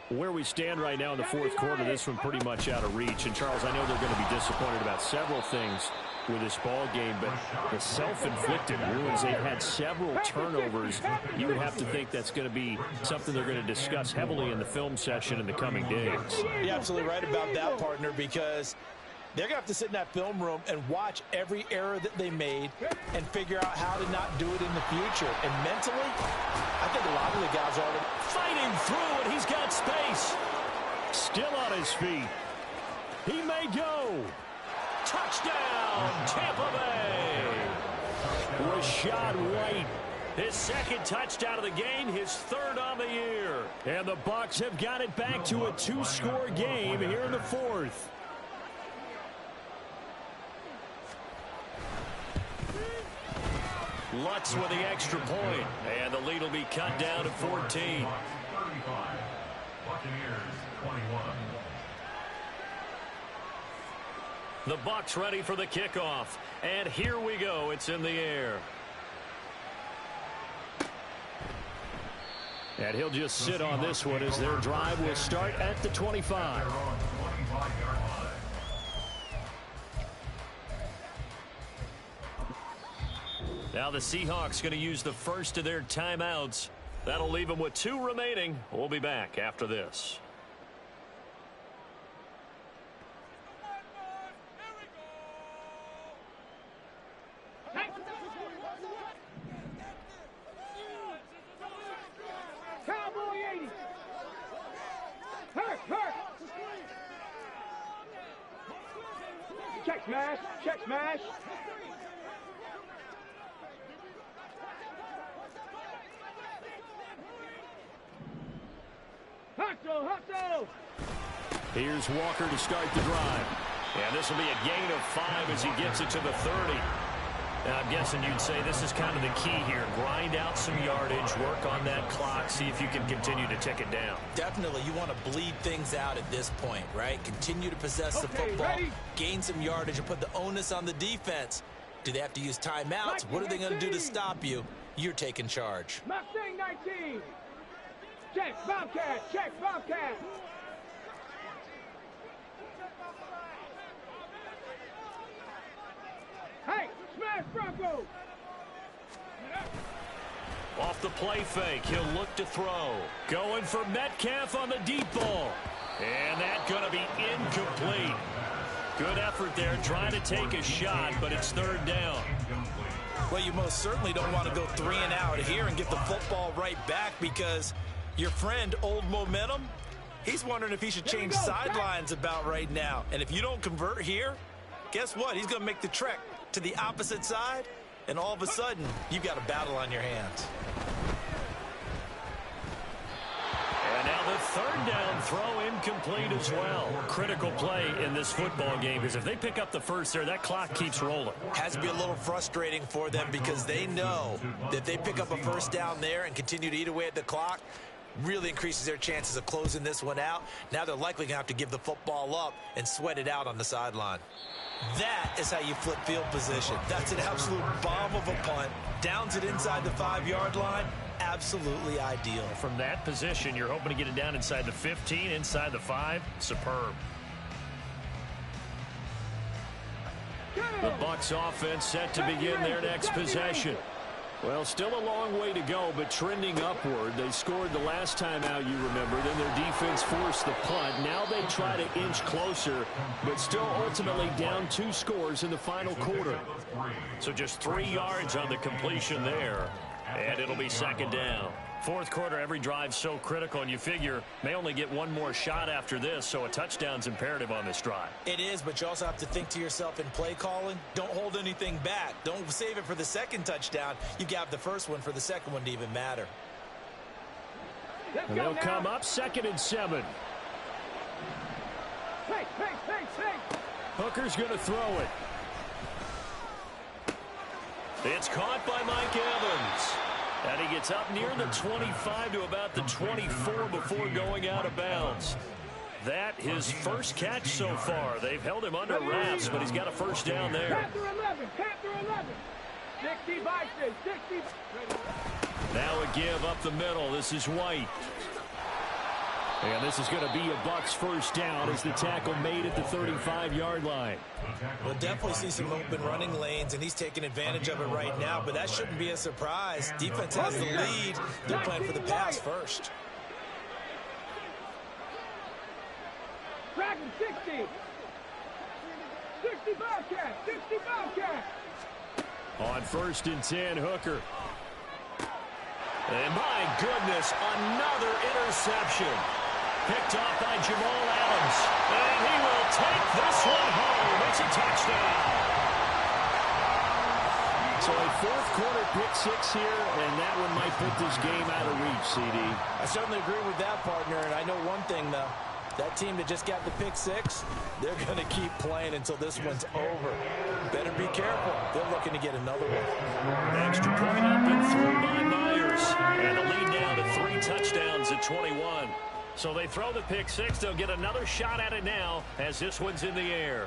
Where we stand right now in the 4th quarter, this one pretty much out of reach. And, Charles, I know they're going to be disappointed about several things with this ball game, but the self-inflicted wounds, they've had several turnovers. You would have to think that's going to be something they're going to discuss heavily in the film session in the coming days. You're absolutely right about that, partner, because they're going to have to sit in that film room and watch every error that they made and figure out how to not do it in the future. And mentally, I think a lot of the guys are already fighting through, and he's got space. Still on his feet. He may go. Touchdown, Tampa Bay. Rashad White, his 2nd touchdown of the game, his 3rd on the year. And the Bucs have got it back to a 2-score game here in the 4th. Lutz with the extra point, and the lead will be cut down to 14. 35. Buccaneers 21. The Bucs ready for the kickoff, and here we go. It's in the air. And he'll just sit on this one as their drive will start at the 25. Now the Seahawks going to use the first of their timeouts. That'll leave them with 2 remaining. We'll be back after this. Cowboy 80. Hurt. Check smash. Hustle, hustle. Here's Walker to start the drive. And this will be a gain of 5 as he gets it to the 30. Now, I'm guessing you'd say this is kind of the key here. Grind out some yardage, work on that clock, see if you can continue to tick it down. Definitely, you want to bleed things out at this point, right? Continue to possess the football, ready? gain some yardage, and put the onus on the defense. Do they have to use timeouts? What are they going to do to stop you? You're taking charge. Mustang 19. Check, Bobcat, check, Bobcat. Hey, smash Bronco. Off the play fake, he'll look to throw. Going for Metcalf on the deep ball. And that's going to be incomplete. Good effort there, trying to take a shot, but it's third down. Well, you most certainly don't want to go 3 and out here and get the football right back, because your friend, Old Momentum, he's wondering if he should change sidelines about right now. And if you don't convert here, guess what? He's going to make the trek to the opposite side, and all of a sudden, you've got a battle on your hands. And now the third down throw incomplete as well. Critical play in this football game, because if they pick up the first there, that clock keeps rolling. Has to be a little frustrating for them, because they know that if they pick up a first down there and continue to eat away at the clock, really increases their chances of closing this one out. Now they're likely going to have to give the football up and sweat it out on the sideline. That is how you flip field position. That's an absolute bomb of a punt. Downs it inside the 5-yard line. Absolutely ideal. From that position, you're hoping to get it down inside the 15, inside the 5. Superb. The Bucs offense set to begin their next possession. Well, still a long way to go, but trending upward. They scored the last time out, you remember. Then their defense forced the punt. Now they try to inch closer, but still ultimately down 2 scores in the final quarter. So just 3 yards on the completion there, and it'll be second down. Fourth quarter, every drive's so critical, and you figure may only get one more shot after this, so a touchdown's imperative on this drive. It is, but you also have to think to yourself in play calling, don't hold anything back. Don't save it for the second touchdown. You got the first one for the second one to even matter. And they'll come up 2nd and 7. Hey. Hooker's going to throw it. It's caught by Mike Evans. And he gets up near the 25 to about the 24 before going out of bounds. That his first catch so far. They've held him under wraps, but he's got a first down there. Panther 11. 60 Bison, 60. Now a give up the middle. This is White. And this is going to be a Bucs first down as the tackle made at the 35-yard line. We'll definitely see some open running lanes, and he's taking advantage of it right now, but that shouldn't be a surprise. Defense has the lead. They're playing for the pass first. Dragon 60. 60 Bobcat. 60 Bobcat. On 1st and 10, Hooker. And my goodness, another interception. Picked off by Jamal Adams. And he will take this one home. It's a touchdown. So a fourth quarter pick 6 here, and that one might put this game out of reach, CD. I certainly agree with that, partner, and I know one thing, though. That team that just got the pick 6, they're going to keep playing until this one's over. Better be careful. They're looking to get another one. Extra point up and through by Myers. And the lead now to 3 touchdowns at 21. So they throw the pick 6. They'll get another shot at it now as this one's in the air.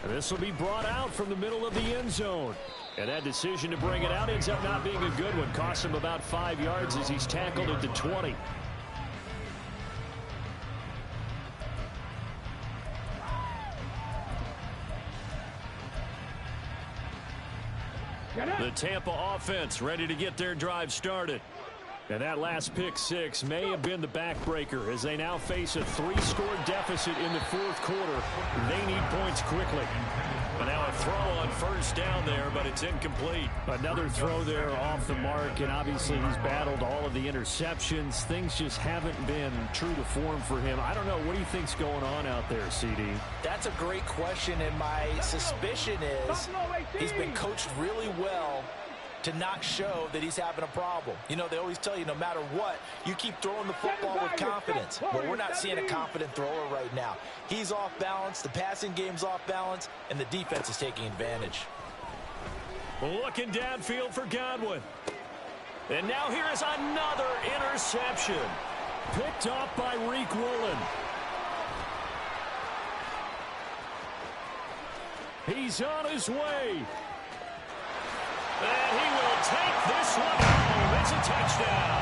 And this will be brought out from the middle of the end zone. And that decision to bring it out ends up not being a good one. Costs him about 5 yards as he's tackled at the 20. The Tampa offense ready to get their drive started. And that last pick 6 may have been the backbreaker as they now face a 3-score deficit in the fourth quarter. They need points quickly. And now a throw on first down there, but it's incomplete. Another throw there off the mark, and obviously he's battled all of the interceptions. Things just haven't been true to form for him. I don't know. What do you think's going on out there, CD? That's a great question, and my suspicion is he's been coached really well to not show that he's having a problem. You know, they always tell you no matter what, you keep throwing the football with confidence. But we're not seeing a confident thrower right now. He's off balance, the passing game's off balance, and the defense is taking advantage. Looking downfield for Godwin. And now here is another interception. Picked off by Reek Woolen. He's on his way. And he will take this one home. It's a touchdown.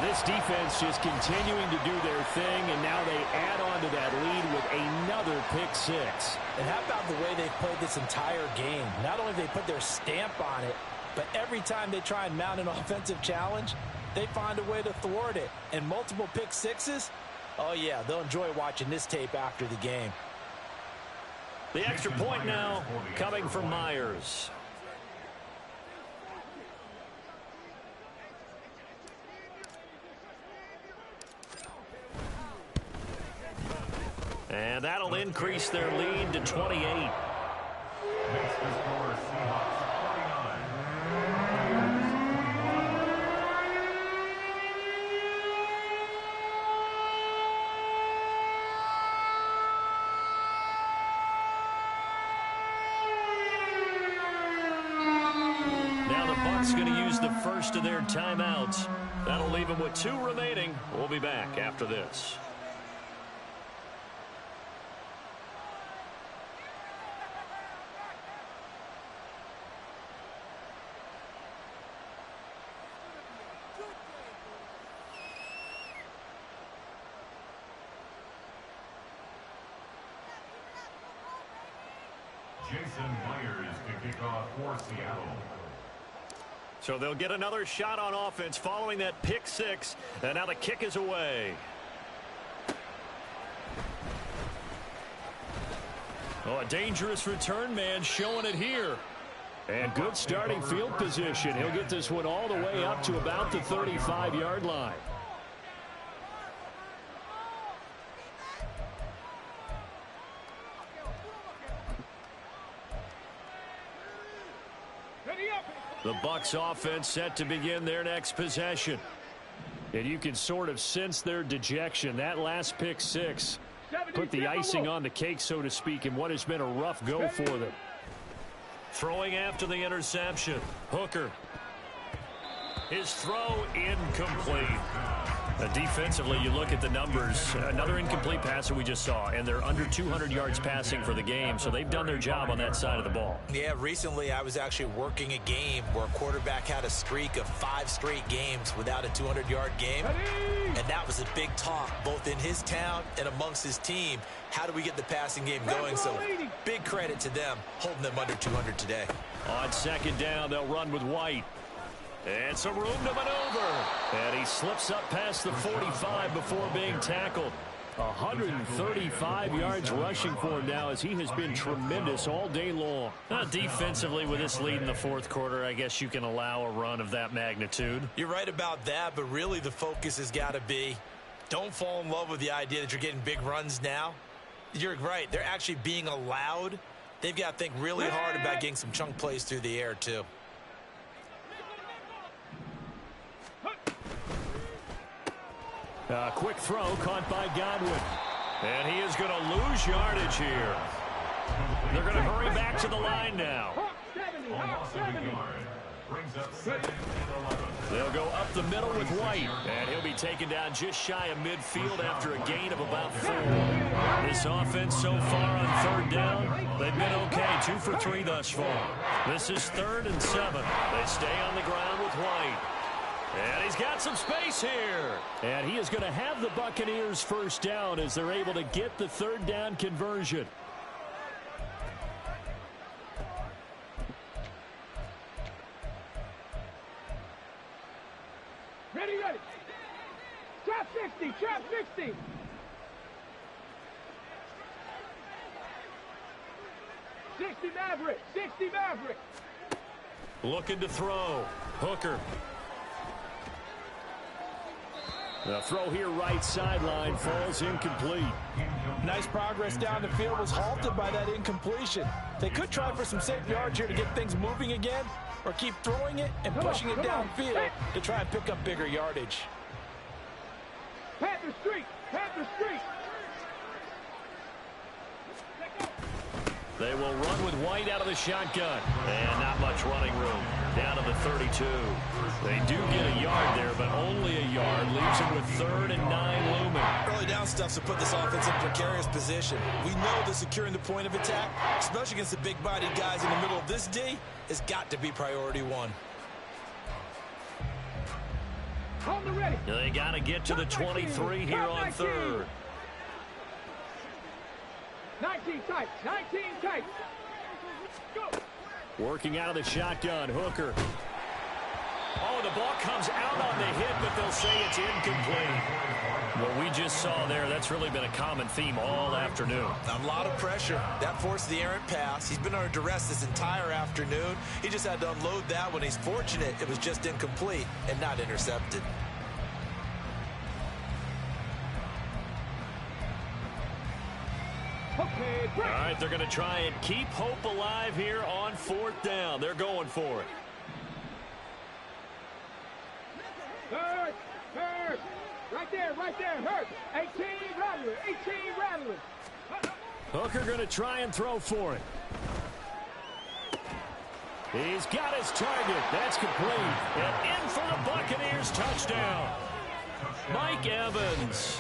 This defense just continuing to do their thing, and now they add on to that lead with another pick six. And how about the way they've played this entire game? Not only have they put their stamp on it, but every time they try and mount an offensive challenge, they find a way to thwart it. And multiple pick sixes, oh yeah, they'll enjoy watching this tape after the game. The extra point now coming from Myers. And that'll increase their lead to 28. Makes the score Seahawks 49. Now the Bucs going to use the first of their timeouts. That'll leave them with 2 remaining. We'll be back after this. Jason Myers to kick off for Seattle. So they'll get another shot on offense following that pick six. And now the kick is away. Oh, a dangerous return man showing it here. And good starting field position. He'll get this one all the way up to about the 35-yard line. The Bucs offense set to begin their next possession. And you can sort of sense their dejection. That last pick six put the icing on the cake, so to speak, in what has been a rough go for them. Throwing after the interception. Hooker. His throw incomplete. Defensively, you look at the numbers. Another incomplete pass that we just saw, and they're under 200 yards passing for the game, so they've done their job on that side of the ball. Yeah, recently I was actually working a game where a quarterback had a streak of 5 straight games without a 200-yard game, and that was a big talk both in his town and amongst his team. How do we get the passing game going? So big credit to them holding them under 200 today. On second down, they'll run with White. And some room to maneuver. And he slips up past the 45 before being tackled. 135 yards rushing for him now, as he has been tremendous all day long. Defensively, with this lead in the fourth quarter, I guess you can allow a run of that magnitude. You're right about that, but really the focus has got to be, don't fall in love with the idea that you're getting big runs now. You're right. They're actually being allowed. They've got to think really hard about getting some chunk plays through the air, too. Quick throw caught by Godwin. And he is going to lose yardage here. They're going to hurry back to the line now. They'll go up the middle with White. And he'll be taken down just shy of midfield after a gain of about 4. This offense so far on third down, they've been okay. 2 for 3 thus far. This is 3rd and 7. They stay on the ground with White. And he's got some space here. And he is going to have the Buccaneers first down as they're able to get the 3rd down conversion. Ready. Trap 60. 60 Maverick. Looking to throw. Hooker. The throw here right sideline falls incomplete. Nice progress down the field was halted by that incompletion. They could try for some safe yards here to get things moving again, or keep throwing it and pushing it downfield to try and pick up bigger yardage. Panther Street! Panther Street! They will run with White out of the shotgun. And not much running room. Down to the 32. They do get a yard there, but only a yard. Leaves them with 3rd and 9 looming. Early down stuffs to put this offense in a precarious position. We know that securing the point of attack, especially against the big-bodied guys in the middle of this D, has got to be priority one. On the ready. They got to get to the 23 here on 3rd. 19 tight. 19 tight. Go. Working out of the shotgun, Hooker. Oh, the ball comes out on the hit, but they'll say it's incomplete. What we just saw there, that's really been a common theme all afternoon. A lot of pressure. That forced the errant pass. He's been under duress this entire afternoon. He just had to unload that when he's fortunate it was just incomplete and not intercepted. Okay, all right, they're going to try and keep hope alive here on 4th down. They're going for it. Hurt, hurt. Right there, hurt. 18 rattler, 18 rattler. Hooker going to try and throw for it. He's got his target. That's complete. And in for the Buccaneers touchdown. Mike Evans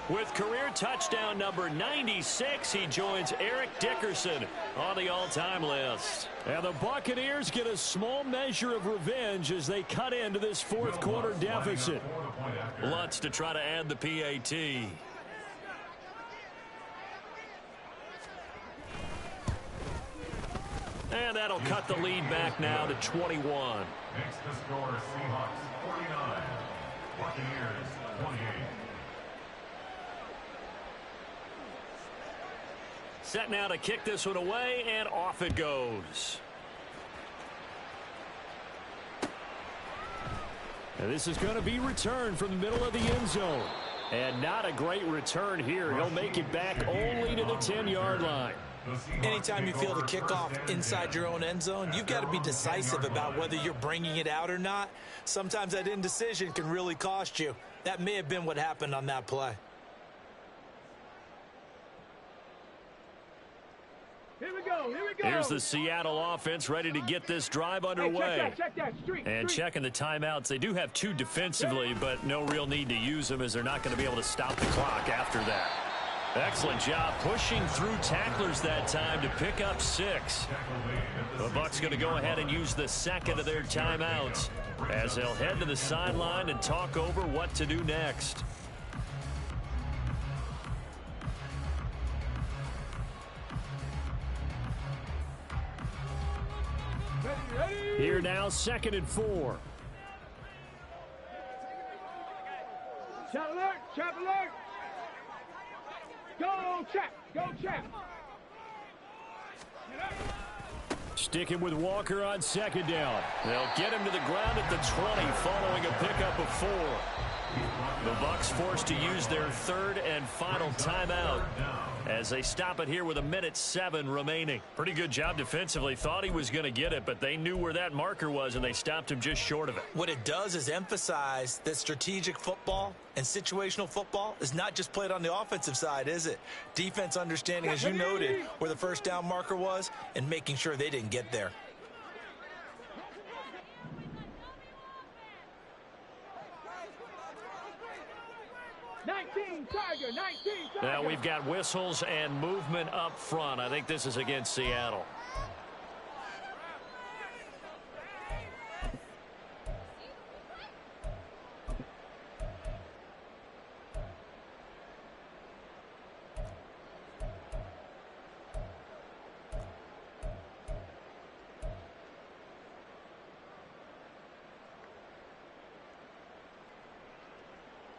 with career touchdown number 96. He joins Eric Dickerson on the all-time list. And the Buccaneers get a small measure of revenge as they cut into this 4th quarter deficit. Lutz to try to add the PAT. And that'll cut the lead back now to 21. Next to score, Seahawks 49, Buccaneers 28. Set now to kick this one away, and off it goes. And this is going to be returned from the middle of the end zone. And not a great return here. He'll make it back only to the 10-yard line. Anytime you feel the kickoff inside your own end zone, you've got to be decisive about whether you're bringing it out or not. Sometimes that indecision can really cost you. That may have been what happened on that play. Here we go, here we go. Here's the Seattle offense ready to get this drive underway. Hey, check that. Street. Checking the timeouts. They do have 2 defensively, but no real need to use them as they're not going to be able to stop the clock after that. Excellent job pushing through tacklers that time to pick up 6. The Bucs going to go ahead and use the second of their timeouts as they'll head to the sideline and talk over what to do next. Here now, 2nd and 4. Chap alert. Go, Chap. Sticking with Walker on 2nd down. They'll get him to the ground at the 20 following a pickup of 4. The Bucs forced to use their 3rd and final timeout as they stop it here with 1:07 remaining. Pretty good job defensively. Thought he was going to get it, but they knew where that marker was, and they stopped him just short of it. What it does is emphasize that strategic football and situational football is not just played on the offensive side, is it? Defense understanding, as you noted, where the first down marker was and making sure they didn't get there. Now we've got whistles and movement up front. I think this is against Seattle.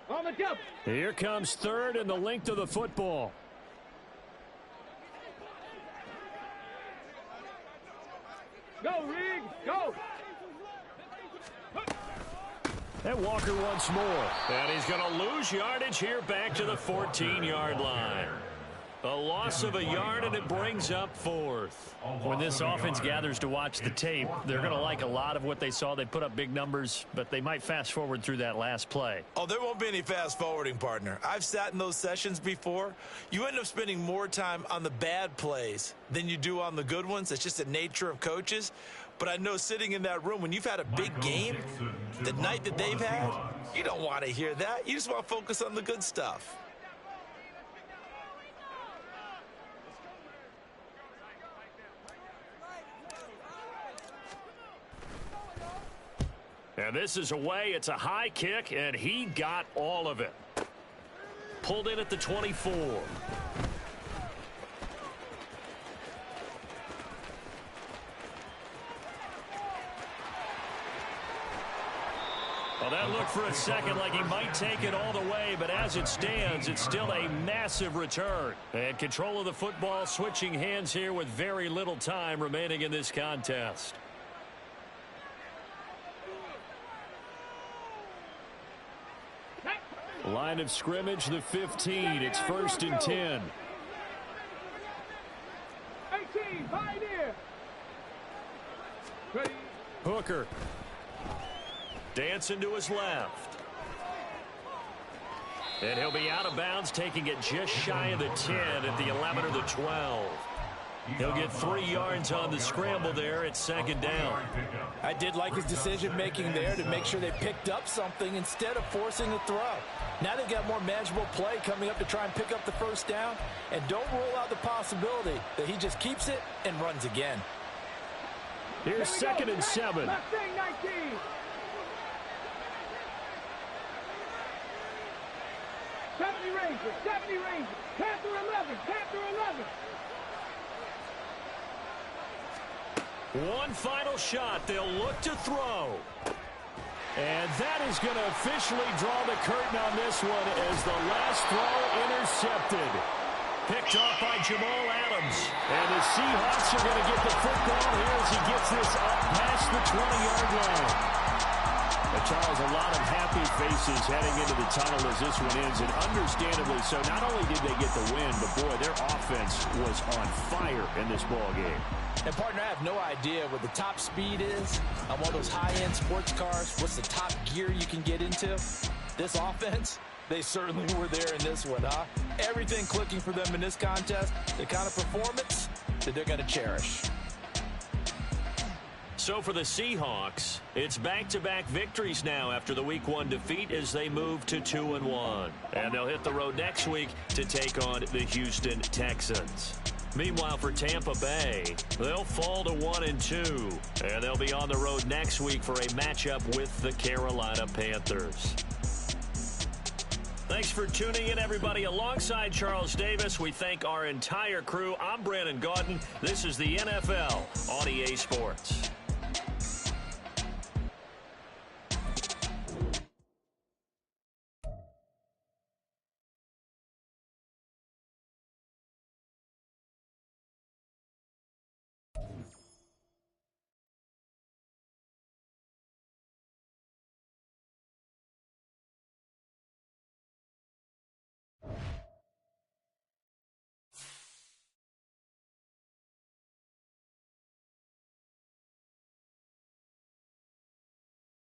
On the double. Here comes 3rd and the length of the football. Go, Rig, go. And Walker once more. And he's going to lose yardage here back to the 14-yard line. A loss of a yard, and it brings up fourth. When this offense gathers to watch the tape, they're going to like a lot of what they saw. They put up big numbers, but they might fast forward through that last play. Oh, there won't be any fast forwarding, partner. I've sat in those sessions before. You end up spending more time on the bad plays than you do on the good ones. It's just the nature of coaches. But I know sitting in that room, when you've had a big game, the night that they've had, you don't want to hear that. You just want to focus on the good stuff. And this is away. It's a high kick, and he got all of it. Pulled in at the 24. Well, that looked for a second like he might take it all the way, but as it stands, it's still a massive return. And control of the football switching hands here with very little time remaining in this contest. Line of scrimmage, the 15. It's 1st and 10. 18, Pioneer. Ready. Hooker. Dancing to his left. And he'll be out of bounds, taking it just shy of the 10 at the 11 or the 12. He'll get 3 yards on the scramble there. It's 2nd down. I did like his decision-making there to make sure they picked up something instead of forcing a throw. Now they've got more manageable play coming up to try and pick up the 1st down. And don't rule out the possibility that he just keeps it and runs again. Here's 2nd and 7. Mustang 19. Rangers, 70 Rangers, Panther 11, Panther 11. One final shot. They'll look to throw. And that is going to officially draw the curtain on this one as the last throw intercepted. Picked off by Jamal Adams. And the Seahawks are going to get the football here as he gets this up past the 20-yard line. Charles, a lot of happy faces heading into the tunnel as this one ends, and understandably so. Not only did they get the win, but boy, their offense was on fire in this ball game. And partner, I have no idea what the top speed is on one of those high-end sports cars. What's the top gear you can get into? This offense, they certainly were there in this one, huh? Everything clicking for them in this contest, the kind of performance that they're going to cherish. So for the Seahawks, it's back-to-back victories now after the Week 1 defeat as they move to 2-1. And they'll hit the road next week to take on the Houston Texans. Meanwhile, for Tampa Bay, they'll fall to 1-2. And they'll be on the road next week for a matchup with the Carolina Panthers. Thanks for tuning in, everybody. Alongside Charles Davis, we thank our entire crew. I'm Brandon Gaudin. This is the NFL on EA Sports.